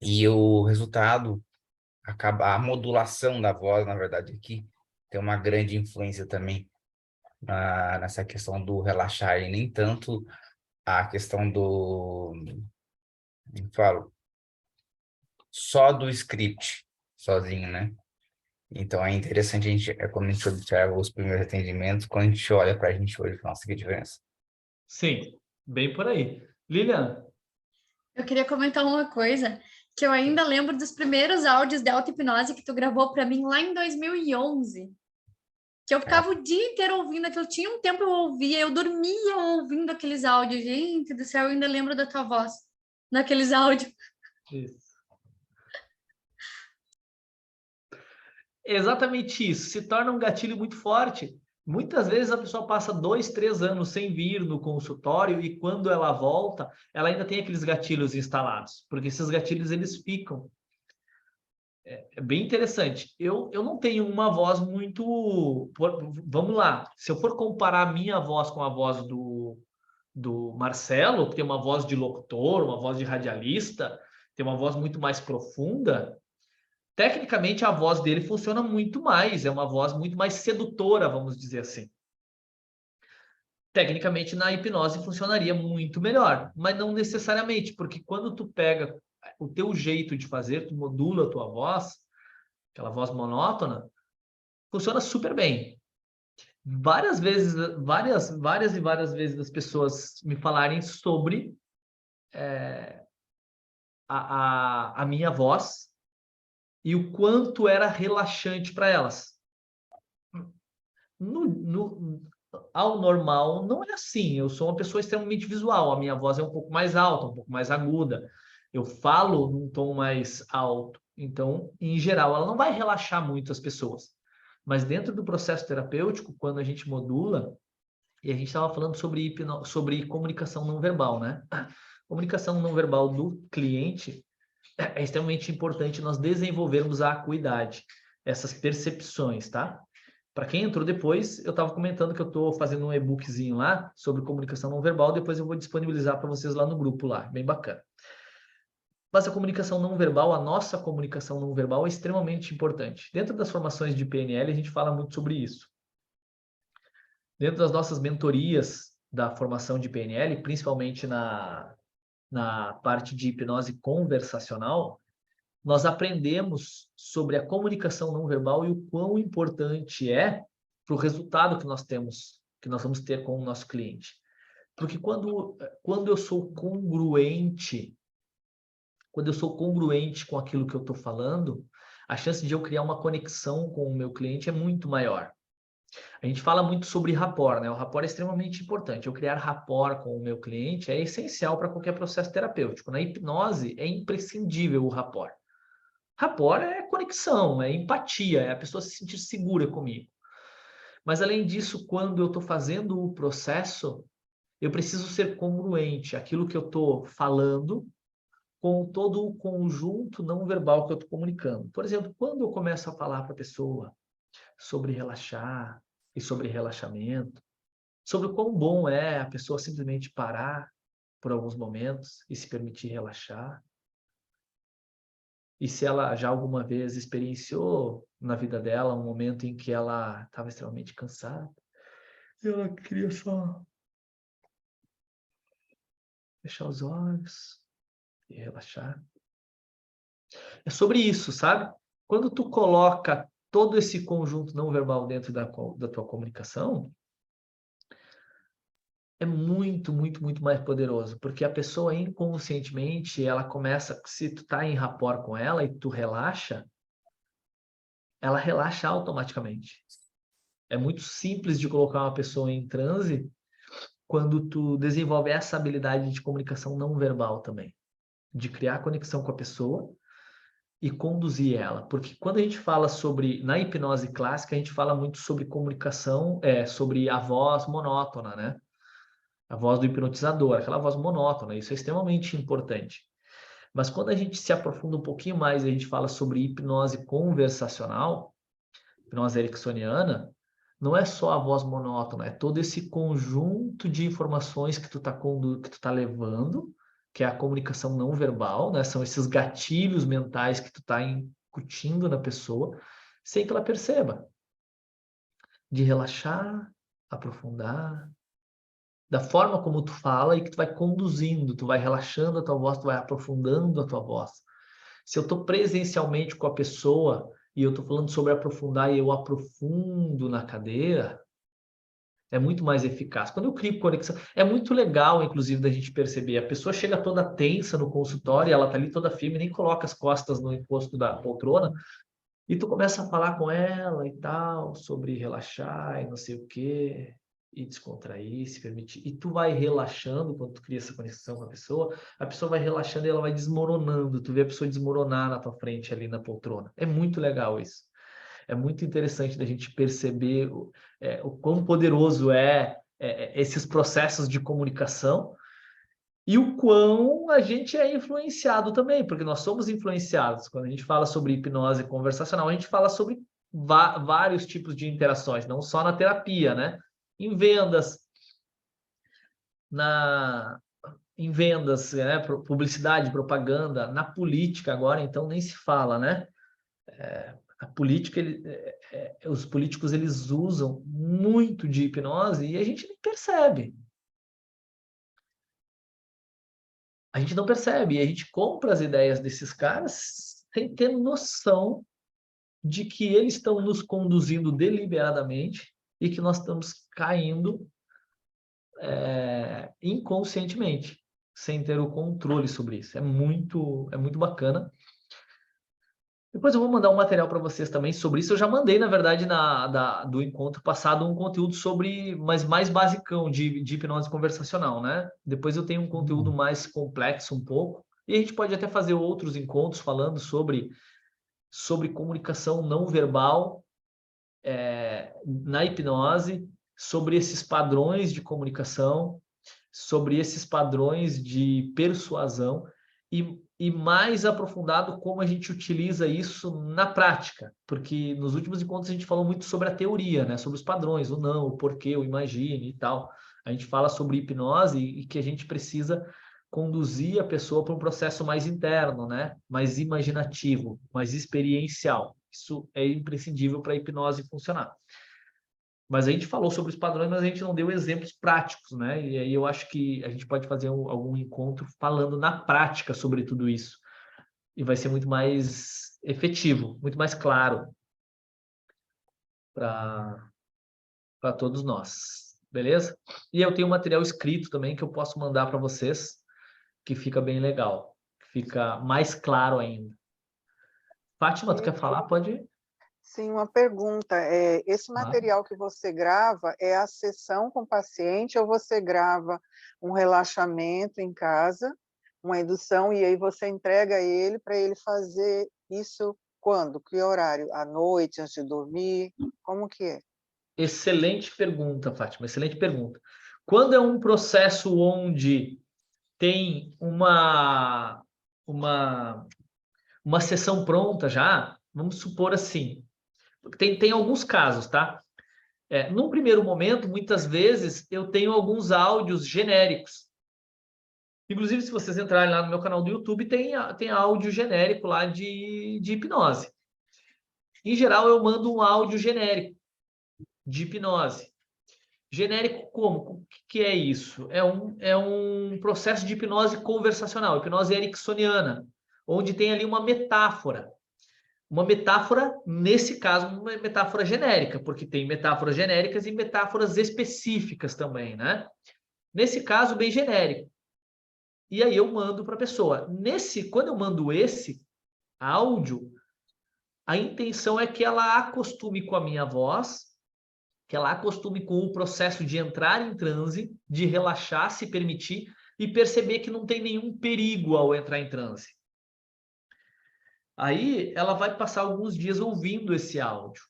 E o resultado acaba, a modulação da voz, na verdade, aqui tem uma grande influência também nessa questão do relaxar, e nem tanto a questão eu falo, só do script, sozinho, né? Então é interessante quando a gente observa os primeiros atendimentos, quando a gente olha para a gente hoje, nossa, que diferença. Sim, bem por aí. Lilian, Eu queria comentar uma coisa, que eu ainda lembro dos primeiros áudios de auto-hipnose que tu gravou para mim lá em 2011. Que eu ficava o dia inteiro ouvindo aquilo. Tinha um tempo eu ouvia, eu dormia ouvindo aqueles áudios. Gente do céu, eu ainda lembro da tua voz naqueles áudios. isso. Exatamente isso. Se torna um gatilho muito forte. Muitas vezes a pessoa passa 2, 3 anos sem vir no consultório e quando ela volta, ela ainda tem aqueles gatilhos instalados, porque esses gatilhos eles ficam. É bem interessante. Eu não tenho uma voz muito... Vamos lá. Se eu for comparar a minha voz com a voz do Marcelo, que tem uma voz de locutor, uma voz de radialista, tem uma voz muito mais profunda, tecnicamente a voz dele funciona muito mais, é uma voz muito mais sedutora, vamos dizer assim. Tecnicamente na hipnose funcionaria muito melhor, mas não necessariamente, porque quando tu pega o teu jeito de fazer, tu modula a tua voz, aquela voz monótona, funciona super bem. Várias vezes, várias e várias vezes as pessoas me falarem sobre a minha voz e o quanto era relaxante para elas. Ao normal, não é assim. Eu sou uma pessoa extremamente visual. A minha voz é um pouco mais alta, um pouco mais aguda. Eu falo num tom mais alto. Então, em geral, ela não vai relaxar muito as pessoas. Mas dentro do processo terapêutico, quando a gente modula, e a gente estava falando sobre comunicação não verbal, né? Comunicação não verbal do cliente é extremamente importante nós desenvolvermos a acuidade, essas percepções, tá? Para quem entrou depois, eu estava comentando que eu estou fazendo um e-bookzinho lá sobre comunicação não verbal, depois eu vou disponibilizar para vocês lá no grupo lá, bem bacana. Mas a comunicação não verbal, a nossa comunicação não verbal é extremamente importante. Dentro das formações de PNL, a gente fala muito sobre isso. Dentro das nossas mentorias da formação de PNL, principalmente na parte de hipnose conversacional, nós aprendemos sobre a comunicação não verbal e o quão importante é para o resultado que nós temos, que nós vamos ter com o nosso cliente. Porque quando eu sou congruente, com aquilo que eu estou falando, a chance de eu criar uma conexão com o meu cliente é muito maior. A gente fala muito sobre rapport, né? O rapport é extremamente importante. Eu criar rapport com o meu cliente é essencial para qualquer processo terapêutico. Na hipnose é imprescindível o rapport. Rapport é conexão, é empatia, é a pessoa se sentir segura comigo. Mas, além disso, quando eu estou fazendo o processo, eu preciso ser congruente, aquilo que eu estou falando com todo o conjunto não verbal que eu estou comunicando. Por exemplo, quando eu começo a falar para a pessoa sobre relaxar e sobre relaxamento, sobre o quão bom é a pessoa simplesmente parar por alguns momentos e se permitir relaxar. E se ela já alguma vez experienciou na vida dela um momento em que ela estava extremamente cansada, e ela queria só fechar os olhos e relaxar. É sobre isso, sabe? Quando tu coloca todo esse conjunto não verbal dentro da tua comunicação, é muito, muito, muito mais poderoso, porque a pessoa inconscientemente, ela começa, se tu tá em rapport com ela e tu relaxa, ela relaxa automaticamente. É muito simples de colocar uma pessoa em transe quando tu desenvolve essa habilidade de comunicação não verbal também, de criar conexão com a pessoa e conduzir ela. Porque quando a gente fala sobre, na hipnose clássica, a gente fala muito sobre comunicação, sobre a voz monótona, né? A voz do hipnotizador, aquela voz monótona, isso é extremamente importante. Mas quando a gente se aprofunda um pouquinho mais, a gente fala sobre hipnose conversacional, hipnose ericksoniana, não é só a voz monótona, é todo esse conjunto de informações que tu tá levando, que é a comunicação não verbal, né? São esses gatilhos mentais que tu tá incutindo na pessoa, sem que ela perceba. De relaxar, aprofundar, da forma como tu fala e que tu vai conduzindo, tu vai relaxando a tua voz, tu vai aprofundando a tua voz. Se eu estou presencialmente com a pessoa e eu estou falando sobre aprofundar e eu aprofundo na cadeira, é muito mais eficaz. Quando eu crio conexão, é muito legal, inclusive, da gente perceber. A pessoa chega toda tensa no consultório, ela tá ali toda firme, nem coloca as costas no encosto da poltrona, e tu começa a falar com ela e tal, sobre relaxar e não sei o quê, e descontrair, se permitir. E tu vai relaxando quando tu cria essa conexão com a pessoa vai relaxando e ela vai desmoronando. Tu vê a pessoa desmoronar na tua frente ali na poltrona. É muito legal isso. É muito interessante da gente perceber o quão poderoso esses processos de comunicação e o quão a gente é influenciado também, porque nós somos influenciados. Quando a gente fala sobre hipnose conversacional, a gente fala sobre vários tipos de interações, não só na terapia, né? Em vendas, né? Publicidade, propaganda, na política agora, então nem se fala, né? A política, os políticos eles usam muito de hipnose e a gente nem percebe. A gente não percebe, e a gente compra as ideias desses caras sem ter noção de que eles estão nos conduzindo deliberadamente e que nós estamos caindo inconscientemente, sem ter o controle sobre isso. É muito bacana. Depois eu vou mandar um material para vocês também sobre isso. Eu já mandei, na verdade, do encontro passado, um conteúdo sobre, mas mais basicão, de hipnose conversacional, né? Depois eu tenho um conteúdo mais complexo um pouco. E a gente pode até fazer outros encontros falando sobre comunicação não verbal na hipnose, sobre esses padrões de comunicação, sobre esses padrões de persuasão e mais aprofundado como a gente utiliza isso na prática, porque nos últimos encontros a gente falou muito sobre a teoria, né? Sobre os padrões, o não, o porquê, o imagine e tal. A gente fala sobre hipnose e que a gente precisa conduzir a pessoa para um processo mais interno, né? Mais imaginativo, mais experiencial. Isso é imprescindível para a hipnose funcionar. Mas a gente falou sobre os padrões, mas a gente não deu exemplos práticos, né? E aí eu acho que a gente pode fazer algum encontro falando na prática sobre tudo isso. E vai ser muito mais efetivo, muito mais claro para todos nós. Beleza? E eu tenho um material escrito também que eu posso mandar para vocês, que fica bem legal. Fica mais claro ainda. Fátima, tu quer falar? Pode ir. Sim, uma pergunta. Esse material que você grava é a sessão com o paciente ou você grava um relaxamento em casa, uma indução, e aí você entrega ele para ele fazer isso quando? Que horário? À noite, antes de dormir? Como que é? Excelente pergunta, Fátima. Excelente pergunta. Quando é um processo onde tem uma sessão pronta já, vamos supor assim, tem alguns casos, tá? Num primeiro momento, muitas vezes, eu tenho alguns áudios genéricos. Inclusive, se vocês entrarem lá no meu canal do YouTube, tem áudio genérico lá de hipnose. Em geral, eu mando um áudio genérico de hipnose. Genérico como? O que é isso? É um processo de hipnose conversacional, hipnose ericksoniana, onde tem ali uma metáfora. Uma metáfora, nesse caso, uma metáfora genérica, porque tem metáforas genéricas e metáforas específicas também, né? Nesse caso, bem genérico. E aí eu mando para a pessoa. Quando eu mando esse áudio, a intenção é que ela acostume com a minha voz, que ela acostume com o processo de entrar em transe, de relaxar, se permitir e perceber que não tem nenhum perigo ao entrar em transe. Aí ela vai passar alguns dias ouvindo esse áudio.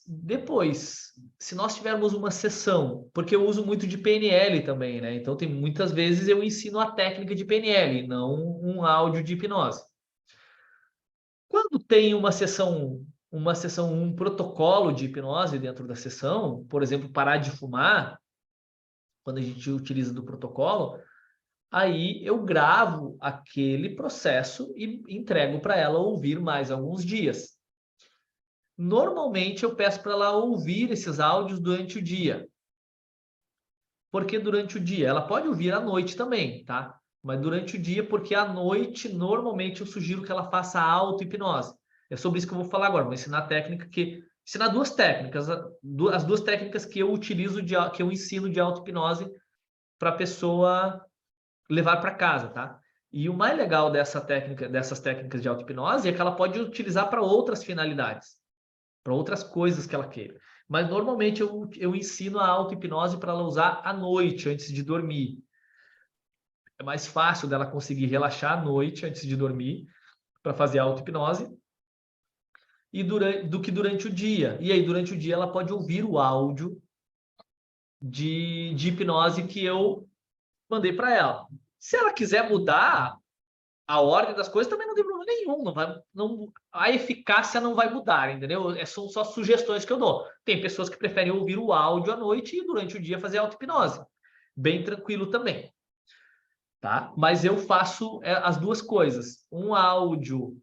Depois, se nós tivermos uma sessão, porque eu uso muito de PNL também, né? Então tem muitas vezes eu ensino a técnica de PNL, não um áudio de hipnose. Quando tem uma sessão, um protocolo de hipnose dentro da sessão, por exemplo, parar de fumar, quando a gente utiliza do protocolo, aí eu gravo aquele processo e entrego para ela ouvir mais alguns dias. Normalmente eu peço para ela ouvir esses áudios durante o dia. Porque durante o dia, ela pode ouvir à noite também, tá? Mas durante o dia, porque à noite, normalmente eu sugiro que ela faça auto-hipnose. É sobre isso que eu vou falar agora. Vou ensinar ensinar duas técnicas, as duas técnicas que eu utilizo, que eu ensino de auto-hipnose para a pessoa levar para casa, tá? E o mais legal dessas técnicas de auto-hipnose é que ela pode utilizar para outras finalidades, para outras coisas que ela queira. Mas normalmente eu ensino a auto-hipnose para ela usar à noite, antes de dormir. É mais fácil dela conseguir relaxar à noite, antes de dormir, para fazer a auto-hipnose, do que durante o dia. E aí, durante o dia, ela pode ouvir o áudio de hipnose que eu mandei para ela. Se ela quiser mudar a ordem das coisas, também não tem problema nenhum. A eficácia não vai mudar, entendeu? São só sugestões que eu dou. Tem pessoas que preferem ouvir o áudio à noite e durante o dia fazer auto-hipnose. Bem tranquilo também. Tá? Mas eu faço as duas coisas. Um áudio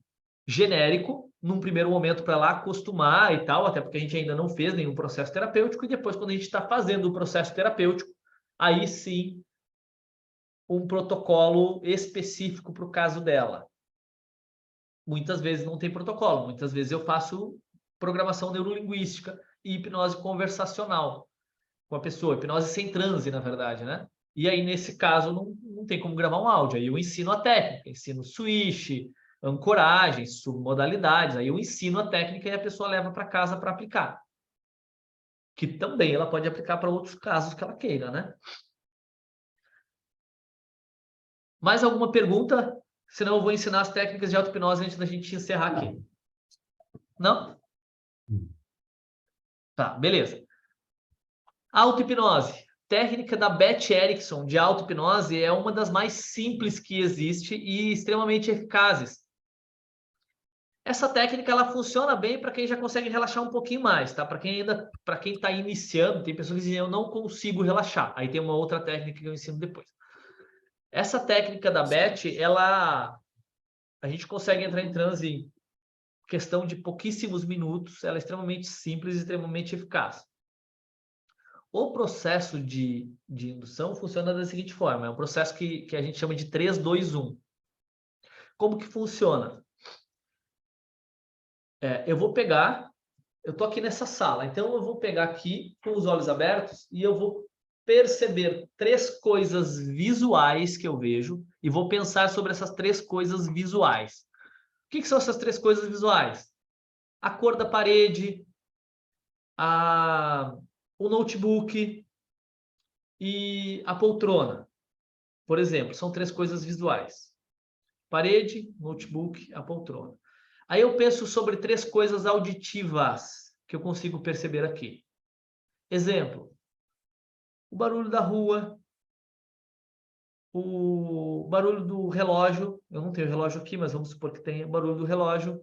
genérico, num primeiro momento para ela acostumar e tal, até porque a gente ainda não fez nenhum processo terapêutico, e depois, quando a gente está fazendo o processo terapêutico, aí sim um protocolo específico para o caso dela. Muitas vezes não tem protocolo, muitas vezes eu faço programação neurolinguística e hipnose conversacional com a pessoa, hipnose sem transe, na verdade, né? E aí, nesse caso, não tem como gravar um áudio. Aí eu ensino a técnica, ensino switch, ancoragem, submodalidades. Aí eu ensino a técnica e a pessoa leva para casa para aplicar. Que também ela pode aplicar para outros casos que ela queira, né? Mais alguma pergunta? Senão eu vou ensinar as técnicas de auto-hipnose antes da gente encerrar aqui. Não? Tá, beleza. Auto-hipnose. Técnica da Beth Erickson de auto-hipnose é uma das mais simples que existe e extremamente eficazes. Essa técnica ela funciona bem para quem já consegue relaxar um pouquinho mais, tá? Para quem está iniciando, tem pessoas que dizem eu não consigo relaxar. Aí tem uma outra técnica que eu ensino depois. Essa técnica da Beth, a gente consegue entrar em transe em questão de pouquíssimos minutos. Ela é extremamente simples e extremamente eficaz. O processo de indução funciona da seguinte forma. É um processo que a gente chama de 3, 2, 1. Como que funciona? Eu estou aqui nessa sala, então eu vou pegar aqui com os olhos abertos e eu vou perceber 3 coisas visuais que eu vejo e vou pensar sobre essas 3 coisas visuais. O que são essas 3 coisas visuais? A cor da parede, o notebook e a poltrona. Por exemplo, são 3 coisas visuais. Parede, notebook, a poltrona. Aí eu penso sobre 3 coisas auditivas que eu consigo perceber aqui. Exemplo, o barulho da rua, o barulho do relógio. Eu não tenho relógio aqui, mas vamos supor que tenha o barulho do relógio.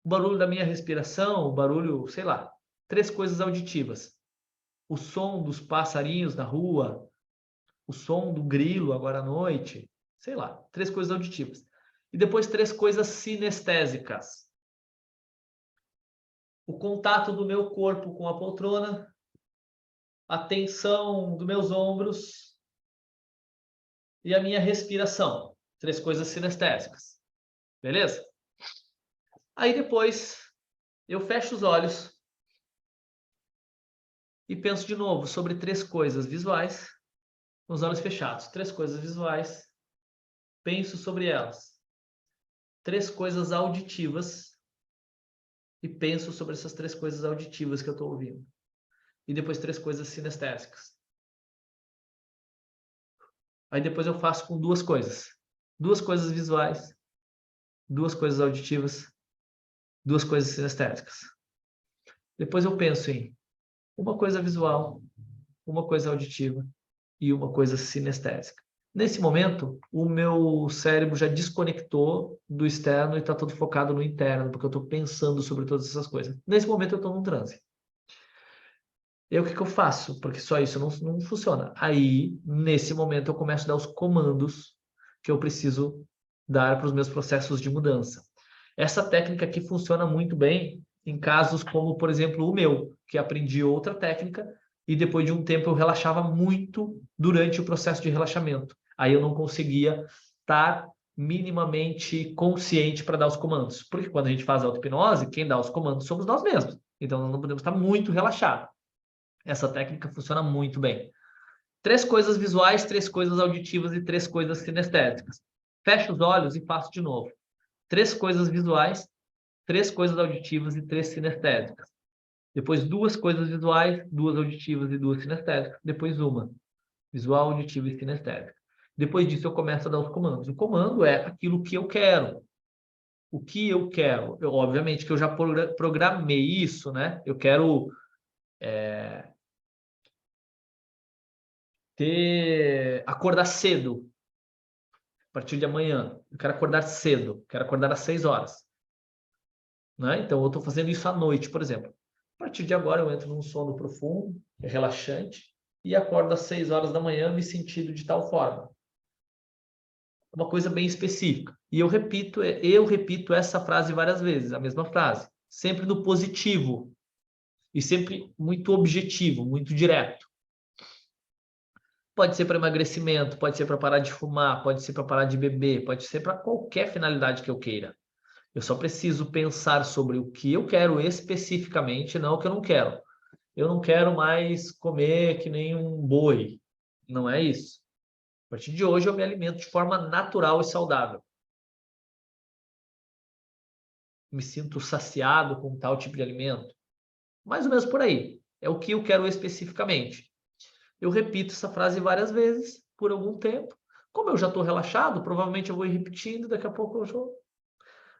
O barulho da minha respiração, o barulho, sei lá. 3 coisas auditivas. O som dos passarinhos na rua, o som do grilo agora à noite, sei lá, 3 coisas auditivas. E depois 3 coisas sinestésicas. O contato do meu corpo com a poltrona, a tensão dos meus ombros e a minha respiração. 3 coisas sinestésicas. Beleza? Aí depois eu fecho os olhos e penso de novo sobre 3 coisas visuais, com os olhos fechados. 3 coisas visuais, penso sobre elas. 3 coisas auditivas e penso sobre essas 3 coisas auditivas que eu estou ouvindo. E depois 3 coisas sinestésicas. Aí depois eu faço com 2 coisas. 2 coisas visuais, 2 coisas auditivas, 2 coisas sinestésicas. Depois eu penso em uma coisa visual, uma coisa auditiva e uma coisa sinestésica. Nesse momento, o meu cérebro já desconectou do externo e está todo focado no interno, porque eu estou pensando sobre todas essas coisas. Nesse momento, eu estou num transe. E aí, o que eu faço? Porque só isso não funciona. Aí, nesse momento, eu começo a dar os comandos que eu preciso dar para os meus processos de mudança. Essa técnica aqui funciona muito bem em casos como, por exemplo, o meu, que aprendi outra técnica e depois de um tempo eu relaxava muito durante o processo de relaxamento. Aí eu não conseguia estar minimamente consciente para dar os comandos. Porque quando a gente faz auto-hipnose, quem dá os comandos somos nós mesmos. Então, nós não podemos estar muito relaxados. Essa técnica funciona muito bem. 3 coisas visuais, 3 coisas auditivas e 3 coisas sinestésicas. Fecho os olhos e faço de novo. 3 coisas visuais, 3 coisas auditivas e 3 sinestésicas. Depois 2 coisas visuais, 2 auditivas e 2 sinestésicas. Depois uma, visual, auditiva e sinestésica. Depois disso eu começo a dar os comandos. O comando é aquilo que eu quero. O que eu quero? Obviamente que eu já programei isso, né? Eu quero acordar cedo. A partir de amanhã. Eu quero acordar cedo. Quero acordar às 6 horas. Né? Então, eu estou fazendo isso à noite, por exemplo. A partir de agora, eu entro num sono profundo, relaxante, e acordo às 6 horas da manhã me sentindo de tal forma. Uma coisa bem específica. E eu repito essa frase várias vezes, a mesma frase. Sempre no positivo. E sempre muito objetivo, muito direto. Pode ser para emagrecimento, pode ser para parar de fumar, pode ser para parar de beber, pode ser para qualquer finalidade que eu queira. Eu só preciso pensar sobre o que eu quero especificamente, não o que eu não quero. Eu não quero mais comer que nem um boi. Não é isso. A partir de hoje eu me alimento de forma natural e saudável. Me sinto saciado com tal tipo de alimento. Mais ou menos por aí. É o que eu quero especificamente. Eu repito essa frase várias vezes, por algum tempo. Como eu já estou relaxado, provavelmente eu vou ir repetindo, daqui a pouco eu vou...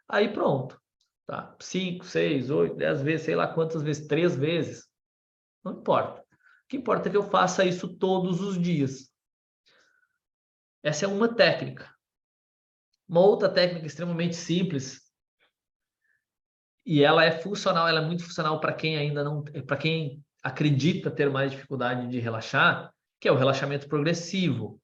Aí pronto. Tá? 5, 6, 8, 10 vezes, sei lá quantas vezes, 3 vezes. Não importa. O que importa é que eu faça isso todos os dias. Essa é uma técnica. Uma outra técnica extremamente simples, e ela é funcional, ela é muito funcional para quem ainda não... para quem acredita ter mais dificuldade de relaxar, que é o relaxamento progressivo.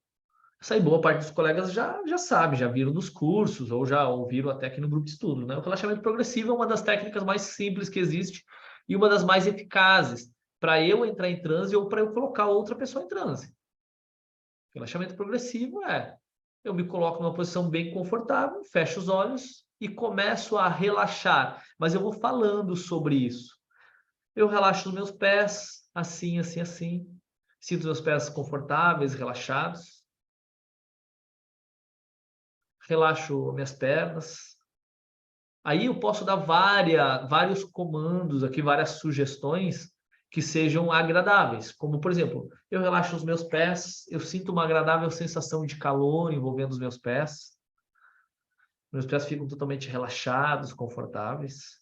Isso aí boa parte dos colegas já sabe, já viram nos cursos ou já ouviram até aqui no grupo de estudo, né? O relaxamento progressivo é uma das técnicas mais simples que existe e uma das mais eficazes para eu entrar em transe ou para eu colocar outra pessoa em transe. O relaxamento progressivo eu me coloco numa posição bem confortável, fecho os olhos e começo a relaxar, mas eu vou falando sobre isso. Eu relaxo os meus pés, assim, assim, assim. Sinto os meus pés confortáveis, relaxados. Relaxo minhas pernas. Aí eu posso dar vários comandos aqui, várias sugestões que sejam agradáveis. Como, por exemplo, eu relaxo os meus pés, eu sinto uma agradável sensação de calor envolvendo os meus pés. Meus pés ficam totalmente relaxados, confortáveis,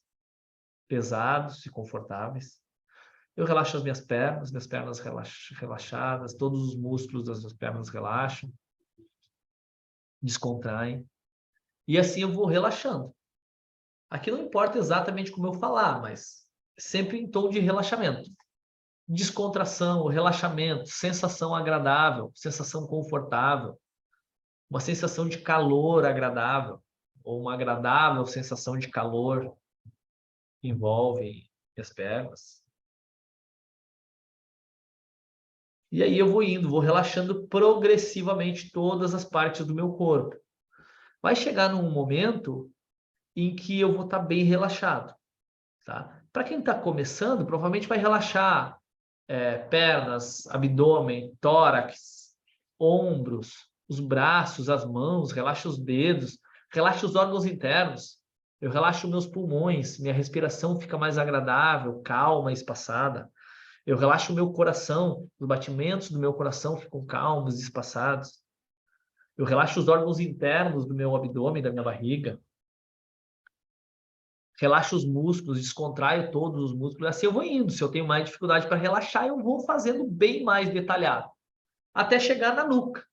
pesados e confortáveis. Eu relaxo as minhas pernas relaxadas, todos os músculos das minhas pernas relaxam, descontraem. E assim eu vou relaxando. Aqui não importa exatamente como eu falar, mas sempre em tom de relaxamento. Descontração, relaxamento, sensação agradável, sensação confortável, uma sensação de calor agradável, ou uma agradável sensação de calor que envolve as pernas. E aí eu vou indo, vou relaxando progressivamente todas as partes do meu corpo. Vai chegar num momento em que eu vou estar bem relaxado, tá? Para quem está começando, provavelmente vai relaxar pernas, abdômen, tórax, ombros, os braços, as mãos, relaxa os dedos, relaxa os órgãos internos. Eu relaxo meus pulmões, minha respiração fica mais agradável, calma, espaçada. Eu relaxo o meu coração, os batimentos do meu coração ficam calmos, espaçados. Eu relaxo os órgãos internos do meu abdômen, da minha barriga. Relaxo os músculos, descontraio todos os músculos. Assim eu vou indo. Se eu tenho mais dificuldade para relaxar, eu vou fazendo bem mais detalhado. Até chegar na nuca.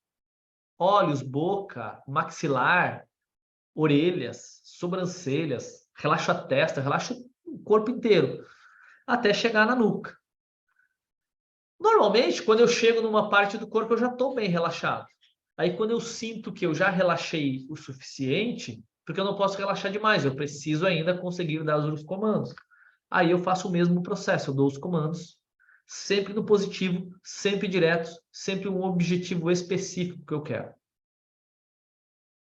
Olhos, boca, maxilar, orelhas, sobrancelhas. Relaxo a testa, relaxo o corpo inteiro. Até chegar na nuca. Normalmente, quando eu chego numa parte do corpo, eu já estou bem relaxado. Aí, quando eu sinto que eu já relaxei o suficiente, porque eu não posso relaxar demais, eu preciso ainda conseguir dar os comandos. Aí eu faço o mesmo processo, eu dou os comandos, sempre no positivo, sempre diretos, sempre um objetivo específico que eu quero. A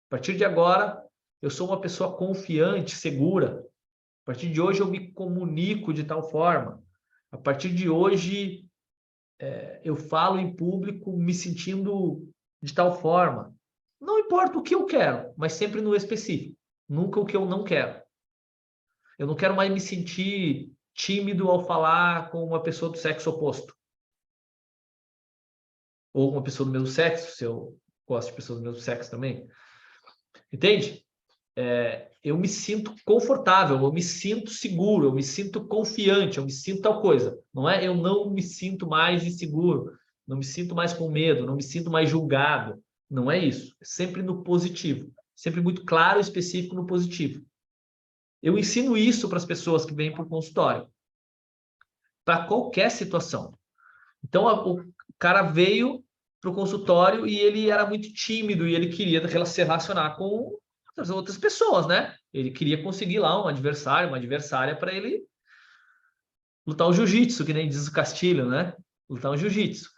partir de agora, eu sou uma pessoa confiante, segura. A partir de hoje, eu me comunico de tal forma. A partir de hoje, eu falo em público me sentindo de tal forma. Não importa o que eu quero, mas sempre no específico. Nunca o que eu não quero. Eu não quero mais me sentir tímido ao falar com uma pessoa do sexo oposto. Ou uma pessoa do mesmo sexo, se eu gosto de pessoas do mesmo sexo também. Entende? Eu me sinto confortável, eu me sinto seguro, eu me sinto confiante, eu me sinto tal coisa. Não é? Eu não me sinto mais inseguro, não me sinto mais com medo, não me sinto mais julgado. Não é isso. É sempre no positivo. Sempre muito claro e específico no positivo. Eu ensino isso para as pessoas que vêm para o consultório. Para qualquer situação. Então, o cara veio para o consultório e ele era muito tímido e ele queria se relacionar com as outras pessoas, né? Ele queria conseguir lá um adversário, uma adversária para ele lutar o jiu-jitsu, que nem diz o Castilho, né? Lutar o jiu-jitsu.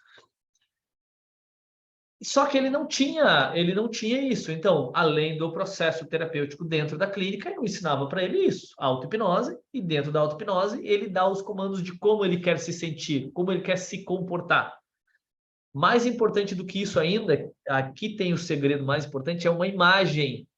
Só que ele não tinha isso. Então, além do processo terapêutico dentro da clínica, eu ensinava para ele isso, a auto-hipnose, e dentro da auto-hipnose, ele dá os comandos de como ele quer se sentir, como ele quer se comportar. Mais importante do que isso ainda, aqui tem o segredo mais importante, é uma imagem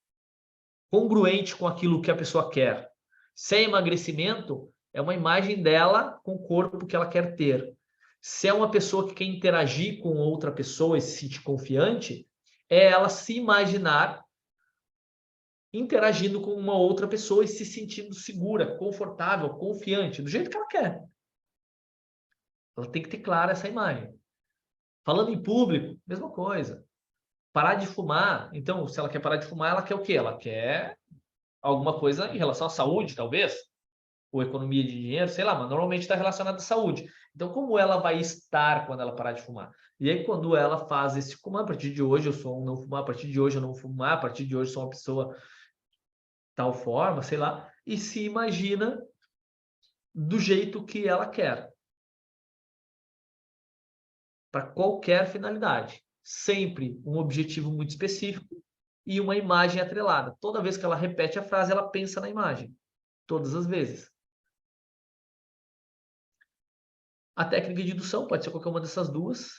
congruente com aquilo que a pessoa quer. Se é emagrecimento, é uma imagem dela com o corpo que ela quer ter. Se é uma pessoa que quer interagir com outra pessoa e se sentir confiante, é ela se imaginar interagindo com uma outra pessoa e se sentindo segura, confortável, confiante, do jeito que ela quer. Ela tem que ter clara essa imagem. Falando em público, mesma coisa. Parar de fumar. Então, se ela quer parar de fumar, ela quer o quê? Ela quer alguma coisa em relação à saúde, talvez. Ou economia de dinheiro, sei lá, mas normalmente está relacionado à saúde. Então, como ela vai estar quando ela parar de fumar? E aí, quando ela faz esse comando, a partir de hoje eu sou um não fumar, a partir de hoje eu não fumar, a partir de hoje eu sou uma pessoa tal forma, sei lá, e se imagina do jeito que ela quer. Para qualquer finalidade. Sempre um objetivo muito específico e uma imagem atrelada. Toda vez que ela repete a frase, ela pensa na imagem. Todas as vezes. A técnica de indução pode ser qualquer uma dessas duas.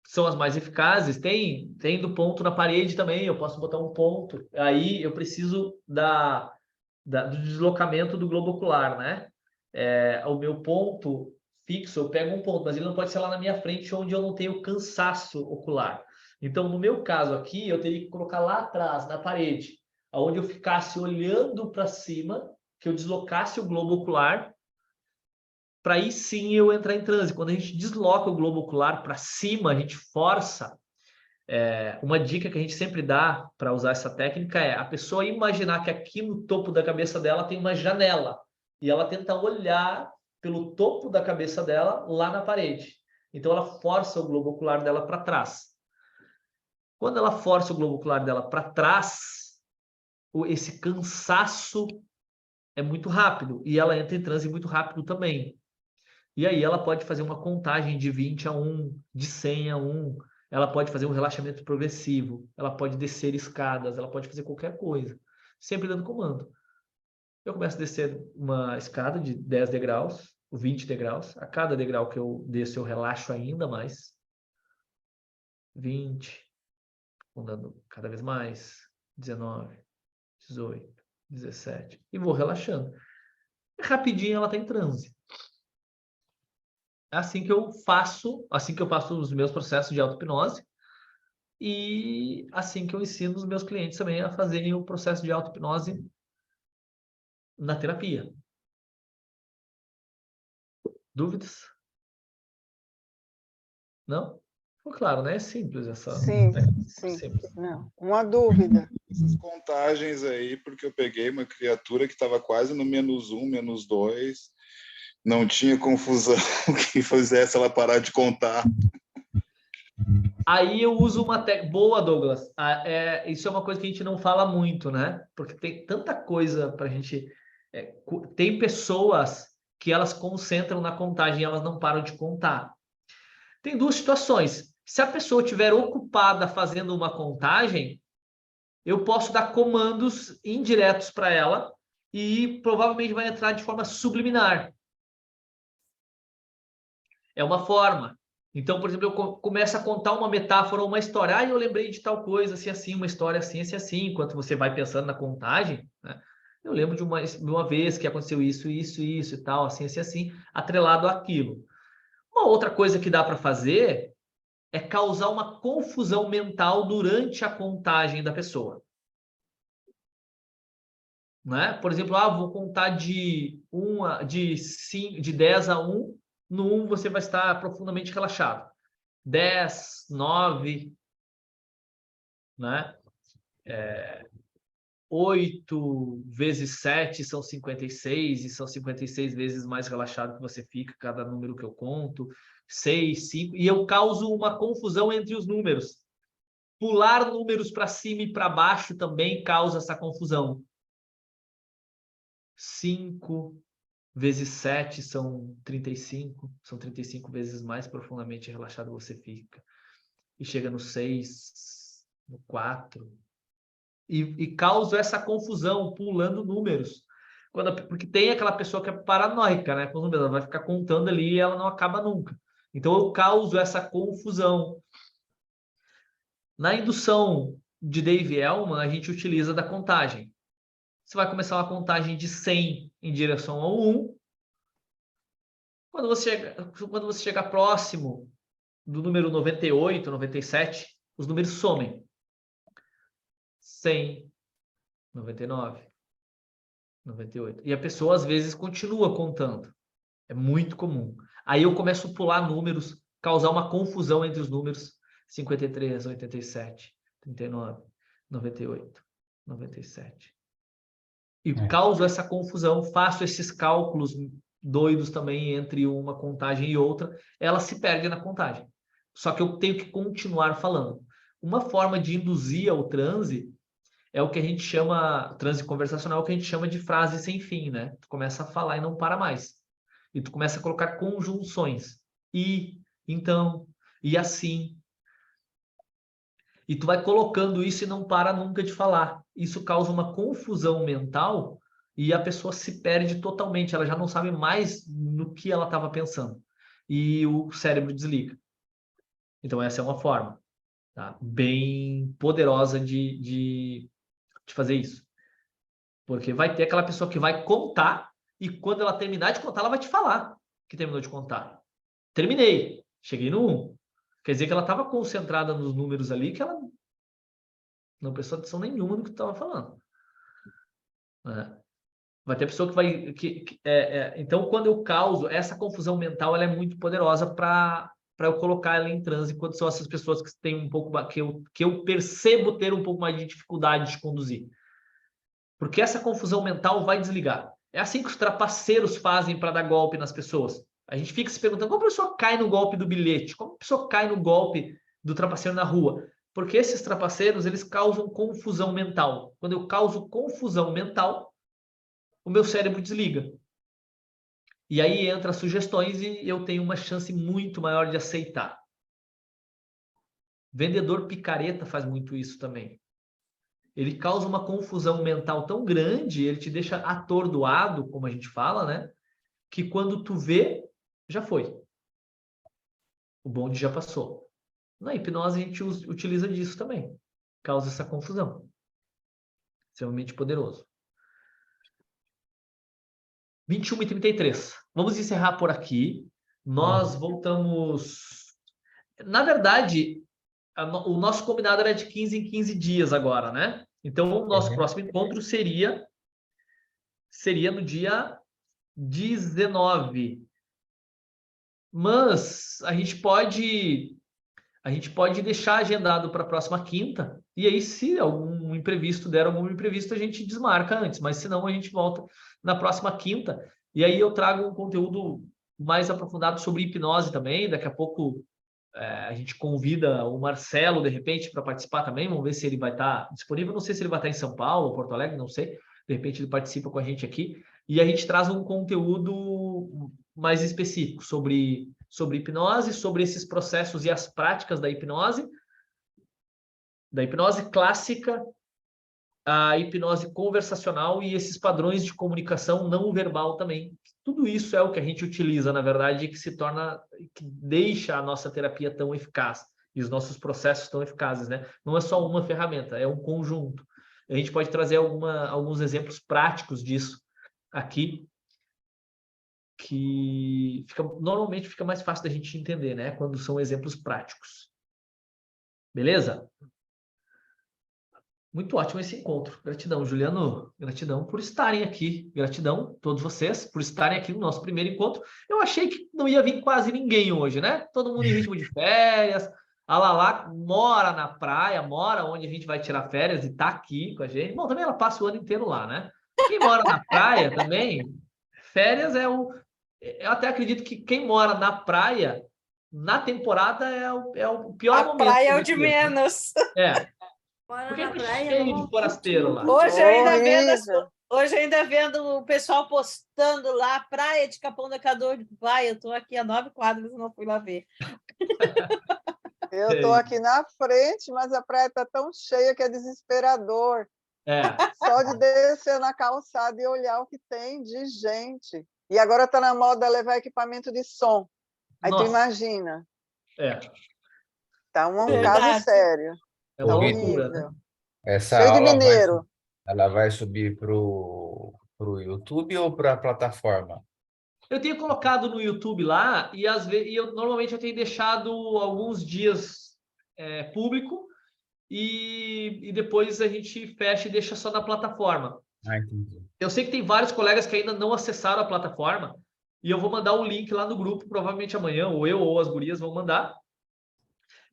São as mais eficazes. Tem do ponto na parede também. Eu posso botar um ponto. Aí eu preciso do deslocamento do globo ocular, né? O meu ponto fixo, eu pego um ponto, mas ele não pode ser lá na minha frente onde eu não tenho cansaço ocular. Então, no meu caso aqui, eu teria que colocar lá atrás, na parede, onde eu ficasse olhando para cima, que eu deslocasse o globo ocular, para aí sim eu entrar em transe. Quando a gente desloca o globo ocular para cima, a gente força. Uma dica que a gente sempre dá para usar essa técnica é a pessoa imaginar que aqui no topo da cabeça dela tem uma janela. e ela tenta olhar pelo topo da cabeça dela lá na parede. Então, ela força o globo ocular dela para trás. Quando ela força o globo ocular dela para trás, esse cansaço é muito rápido e ela entra em transe muito rápido também. E aí ela pode fazer uma contagem de 20 a 1, de 100 a 1, ela pode fazer um relaxamento progressivo, ela pode descer escadas, ela pode fazer qualquer coisa, sempre dando comando. Eu começo a descer uma escada de 10 degraus, 20 degraus, a cada degrau que eu desço eu relaxo ainda mais. 20, andando cada vez mais, 19, 18, 17, e vou relaxando. Rapidinho ela está em transe. É assim que eu faço os meus processos de auto-hipnose e assim que eu ensino os meus clientes também a fazerem o processo de auto-hipnose na terapia. Dúvidas? Não? Ficou claro, né? É simples essa... Sim, sim. Simples. Não, uma dúvida. Essas contagens aí, porque eu peguei uma criatura que estava quase no -1, -2, não tinha confusão que fizesse ela parar de contar. Aí eu uso uma técnica... Boa, Douglas. Isso é uma coisa que a gente não fala muito, né? Porque tem tanta coisa para a gente... Tem pessoas que elas concentram na contagem e elas não param de contar. Tem duas situações. Se a pessoa estiver ocupada fazendo uma contagem, eu posso dar comandos indiretos para ela e provavelmente vai entrar de forma subliminar. É uma forma. Então, por exemplo, eu começo a contar uma metáfora ou uma história. Eu lembrei de tal coisa, assim, assim, uma história assim, assim, assim. Enquanto você vai pensando na contagem, né? Eu lembro de uma vez que aconteceu isso, isso, isso e tal, assim, assim, assim, atrelado àquilo. Uma outra coisa que dá para fazer é causar uma confusão mental durante a contagem da pessoa. Né? Por exemplo, vou contar de 10 a 1. No 1 você vai estar profundamente relaxado. 10, 9, né? 8 vezes 7 são 56, e são 56 vezes mais relaxado que você fica, cada número que eu conto. 6, 5, e eu causo uma confusão entre os números. Pular números para cima e para baixo também causa essa confusão. 5 vezes 7 são 35, são 35 vezes mais profundamente relaxado você fica. E chega no 6, no 4, e causa essa confusão, pulando números. Porque tem aquela pessoa que é paranoica, né? Com os números, ela vai ficar contando ali e ela não acaba nunca. Então, eu causo essa confusão. Na indução de Dave Elman, a gente utiliza da contagem. Você vai começar uma contagem de 100 em direção ao 1. Quando você chegar próximo do número 98, 97, os números somem. 100, 99, 98. E a pessoa, às vezes, continua contando. É muito comum. Aí eu começo a pular números, causar uma confusão entre os números. 53, 87, 39, 98, 97. E causo essa confusão, faço esses cálculos doidos também entre uma contagem e outra, ela se perde na contagem. Só que eu tenho que continuar falando. Uma forma de induzir ao transe é o que a gente chama, transe conversacional, o que a gente chama de frase sem fim, né? Tu começa a falar e não para mais. E tu começa a colocar conjunções. E, então, e assim. E tu vai colocando isso e não para nunca de falar. Isso causa uma confusão mental e a pessoa se perde totalmente. Ela já não sabe mais no que ela estava pensando. E o cérebro desliga. Então, essa é uma forma, tá? Bem poderosa de fazer isso. Porque vai ter aquela pessoa que vai contar e quando ela terminar de contar, ela vai te falar que terminou de contar. Terminei. Cheguei no 1. Quer dizer que ela estava concentrada nos números ali, que ela não prestou atenção nenhuma no que tu estava falando. Vai ter pessoa que vai... Então, quando eu causo essa confusão mental, ela é muito poderosa para eu colocar ela em transe, quando são essas pessoas que têm um pouco... que eu percebo ter um pouco mais de dificuldade de conduzir. Porque essa confusão mental vai desligar. É assim que os trapaceiros fazem para dar golpe nas pessoas. A gente fica se perguntando como a pessoa cai no golpe do bilhete, como a pessoa cai no golpe do trapaceiro na rua. Porque esses trapaceiros, eles causam confusão mental. Quando eu causo confusão mental, o meu cérebro desliga. E aí entra as sugestões e eu tenho uma chance muito maior de aceitar. Vendedor picareta faz muito isso também. Ele causa uma confusão mental tão grande, ele te deixa atordoado, como a gente fala, né? Que quando tu vê, já foi. O bonde já passou. Na hipnose a gente utiliza disso também. Causa essa confusão. Extremamente poderoso. 21h33. Vamos encerrar por aqui. Nós voltamos... Na verdade, o nosso combinado era de 15 em 15 dias agora, né? Então, o nosso próximo encontro seria no dia 19. Mas a gente pode deixar agendado para a próxima quinta, e aí se algum imprevisto der algum imprevisto, a gente desmarca antes, mas senão a gente volta na próxima quinta, e aí eu trago um conteúdo mais aprofundado sobre hipnose também. Daqui a pouco a gente convida o Marcelo, de repente, para participar também. Vamos ver se ele vai estar disponível. Não sei se ele vai estar em São Paulo, Porto Alegre, não sei. De repente ele participa com a gente aqui. E a gente traz um conteúdo mais específico sobre hipnose, sobre esses processos e as práticas da hipnose clássica, a hipnose conversacional e esses padrões de comunicação não verbal também. Tudo isso é o que a gente utiliza, na verdade, que deixa a nossa terapia tão eficaz e os nossos processos tão eficazes, né? Não é só uma ferramenta, é um conjunto. A gente pode trazer alguns exemplos práticos disso aqui, que normalmente fica mais fácil da gente entender, né? Quando são exemplos práticos. Beleza? Muito ótimo esse encontro. Gratidão, Juliano. Gratidão por estarem aqui. Gratidão a todos vocês por estarem aqui no nosso primeiro encontro. Eu achei que não ia vir quase ninguém hoje, né? Todo mundo em ritmo de férias. A Lala mora na praia, mora onde a gente vai tirar férias e tá aqui com a gente. Bom, também ela passa o ano inteiro lá, né? Quem mora na praia também, férias é o... Eu até acredito que quem mora na praia, na temporada, é o pior momento. A praia é o de ter, né? menos. É. Bora Porque na é praia, cheio vamos de forasteiro lá. Hoje eu Horrível. ainda vendo o pessoal postando lá, praia de Capão da Canoa. Vai, eu tô aqui a 9 quadras e não fui lá ver. Eu estou aqui na frente, mas a praia está tão cheia que é desesperador. É. Só de descer na calçada e olhar o que tem de gente. E agora está na moda levar equipamento de som. Aí tu Nossa. imagina. É. Tá um Verdade. caso sério. É uma Ô, loucura, Horrível. né? Essa Cheio de aula mineiro. ela vai subir pro YouTube ou para a plataforma? Eu tenho colocado no YouTube lá e às vezes normalmente eu tenho deixado alguns dias público e depois a gente fecha e deixa só na plataforma. Ah, entendi. Eu sei que tem vários colegas que ainda não acessaram a plataforma e eu vou mandar o link lá no grupo, provavelmente amanhã, ou eu ou as gurias vão mandar.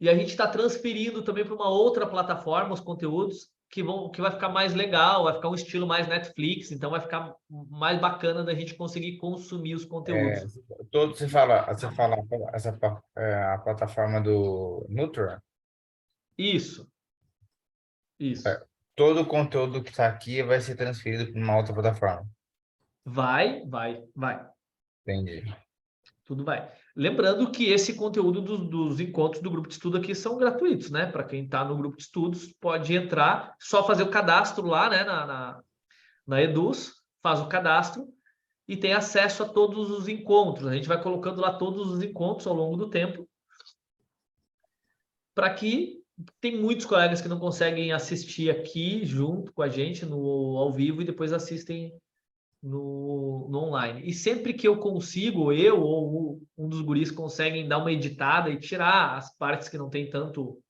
E a gente está transferindo também para uma outra plataforma os conteúdos que vai ficar mais legal, vai ficar um estilo mais Netflix, então vai ficar mais bacana da gente conseguir consumir os conteúdos. Você fala a plataforma do Nutron? Isso. Todo o conteúdo que está aqui vai ser transferido para uma outra plataforma. Vai. Entendi. Tudo vai. Lembrando que esse conteúdo dos encontros do grupo de estudo aqui são gratuitos, né? Para quem está no grupo de estudos, pode entrar, só fazer o cadastro lá, né? Na Eduz, faz o cadastro e tem acesso a todos os encontros. A gente vai colocando lá todos os encontros ao longo do tempo, para que tem muitos colegas que não conseguem assistir aqui junto com a gente ao vivo e depois assistem no online. E sempre que eu consigo, eu ou um dos guris conseguem dar uma editada e tirar as partes que não tem tanto,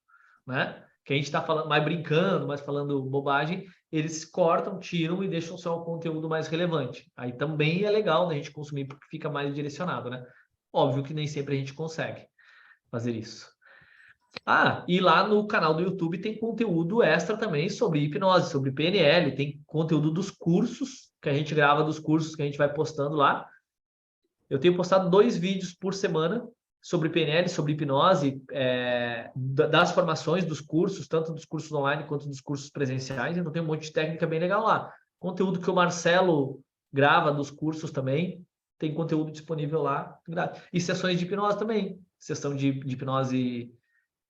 né? Que a gente está falando mais brincando, mais falando bobagem, eles cortam, tiram e deixam só o conteúdo mais relevante. Aí também é legal da gente consumir porque fica mais direcionado, né? Óbvio que nem sempre a gente consegue fazer isso. E lá no canal do YouTube tem conteúdo extra também sobre hipnose, sobre PNL, tem conteúdo dos cursos, que a gente grava dos cursos que a gente vai postando lá. Eu tenho postado 2 vídeos por semana sobre PNL, sobre hipnose, das formações dos cursos, tanto dos cursos online quanto dos cursos presenciais. Então tem um monte de técnica bem legal lá. Conteúdo que o Marcelo grava dos cursos também, tem conteúdo disponível lá. E sessões de hipnose também. Sessão de hipnose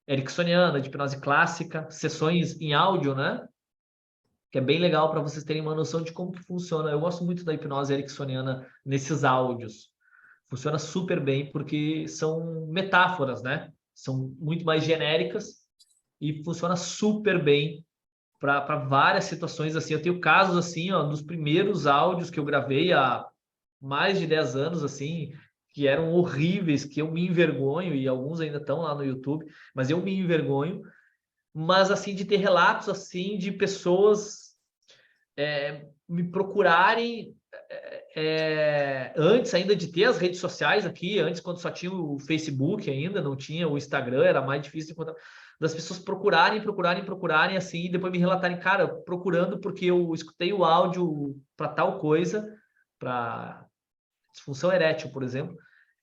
ericksoniana, de hipnose clássica, sessões em áudio, né? Que é bem legal para vocês terem uma noção de como que funciona. Eu gosto muito da hipnose ericksoniana nesses áudios. Funciona super bem porque são metáforas, né? São muito mais genéricas e funciona super bem para várias situações assim. Eu tenho casos assim, ó, dos primeiros áudios que eu gravei há mais de 10 anos, assim, que eram horríveis, que eu me envergonho, e alguns ainda estão lá no YouTube, mas eu me envergonho, mas assim, de ter relatos assim de pessoas me procurarem antes ainda de ter as redes sociais aqui, antes quando só tinha o Facebook ainda, não tinha o Instagram, era mais difícil de encontrar, das pessoas procurarem assim, e depois me relatarem, cara, procurando porque eu escutei o áudio para tal coisa, para disfunção erétil, por exemplo,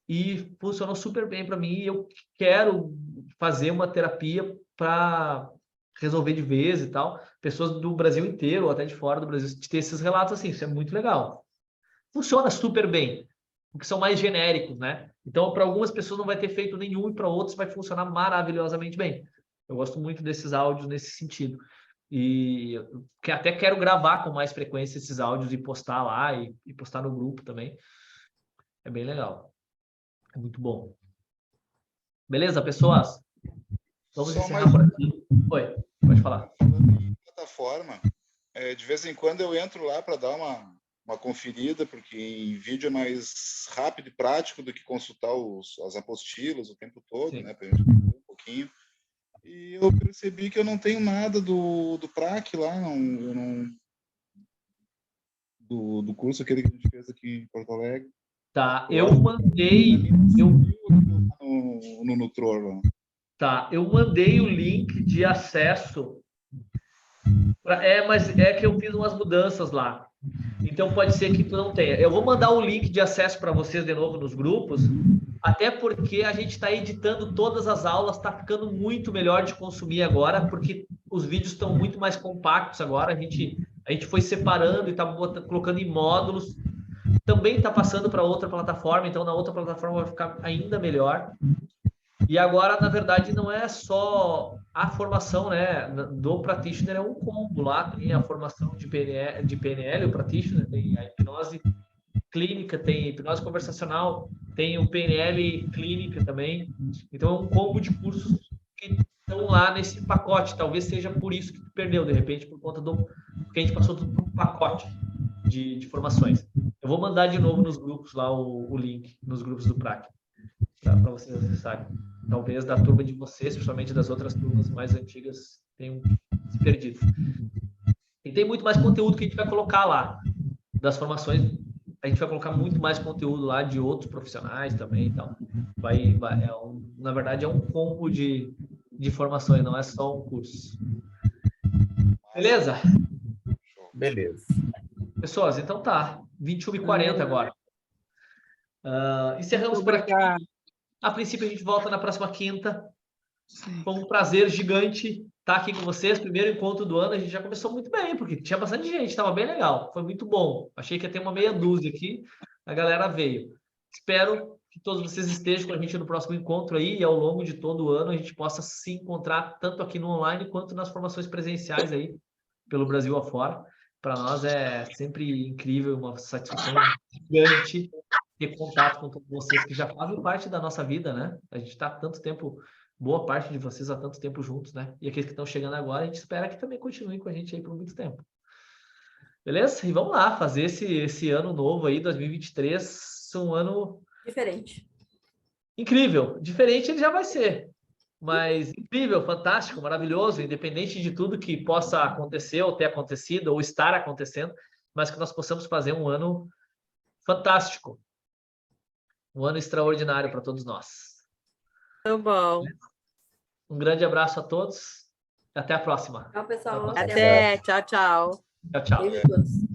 e funcionou super bem para mim, e eu quero fazer uma terapia para resolver de vez e tal. Pessoas do Brasil inteiro, ou até de fora do Brasil, de ter esses relatos assim, isso é muito legal. Funciona super bem, porque são mais genéricos, né? Então, para algumas pessoas não vai ter feito nenhum, e para outros vai funcionar maravilhosamente bem. Eu gosto muito desses áudios nesse sentido. E até quero gravar com mais frequência esses áudios e postar lá, e postar no grupo também. É bem legal. É muito bom. Beleza, pessoas? Vamos Só encerrar por aqui. Oi, pode falar. Falando em plataforma, de vez em quando eu entro lá para dar uma conferida, porque em vídeo é mais rápido e prático do que consultar as apostilas o tempo todo, Sim. né? Para a gente entender um pouquinho. E eu percebi que eu não tenho nada do PRAC lá, do curso aquele que a gente fez aqui em Porto Alegre. Tá, eu mandei no Nutror lá. Tá, eu mandei o link de acesso. Mas é que eu fiz umas mudanças lá. Então pode ser que tu não tenha. Eu vou mandar o link de acesso para vocês de novo nos grupos, até porque a gente está editando todas as aulas, está ficando muito melhor de consumir agora, porque os vídeos estão muito mais compactos agora. A gente foi separando e está colocando em módulos. Também está passando para outra plataforma, então na outra plataforma vai ficar ainda melhor. E agora, na verdade, não é só a formação, né, do practitioner, é um combo lá, tem a formação de PNL, o practitioner, tem a hipnose clínica, tem a hipnose conversacional, tem o PNL clínica também. Então, é um combo de cursos que estão lá nesse pacote. Talvez seja por isso que tu perdeu, de repente, por conta que a gente passou tudo por um pacote de formações. Eu vou mandar de novo nos grupos lá o link, nos grupos do PRAC, para vocês acessarem. Talvez da turma de vocês, principalmente das outras turmas mais antigas, tenham se perdido. E tem muito mais conteúdo que a gente vai colocar lá. Das formações, a gente vai colocar muito mais conteúdo lá de outros profissionais também. Então, na verdade, é um combo de formações, não é só um curso. Beleza? Beleza. Pessoas, então tá. 21h40 agora. Encerramos por aqui. A princípio, a gente volta na próxima quinta. Foi um prazer gigante estar aqui com vocês. Primeiro encontro do ano. A gente já começou muito bem, porque tinha bastante gente. Estava bem legal. Foi muito bom. Achei que ia ter uma meia dúzia aqui. A galera veio. Espero que todos vocês estejam com a gente no próximo encontro aí. E ao longo de todo o ano a gente possa se encontrar tanto aqui no online quanto nas formações presenciais aí, pelo Brasil afora. Para nós é sempre incrível, uma satisfação gigante ter contato com todos vocês que já fazem parte da nossa vida, né? A gente está há tanto tempo, boa parte de vocês há tanto tempo juntos, né? E aqueles que estão chegando agora, a gente espera que também continuem com a gente aí por muito tempo. Beleza? E vamos lá, fazer esse ano novo aí, 2023, um ano... Diferente. Incrível. Diferente ele já vai ser. Mas incrível, fantástico, maravilhoso, independente de tudo que possa acontecer ou ter acontecido ou estar acontecendo, mas que nós possamos fazer um ano fantástico. Um ano extraordinário para todos nós. Muito bom. Um grande abraço a todos. Até a próxima. Tchau, pessoal. Até. Até, tchau, tchau. Tchau, tchau. Beijo a todos.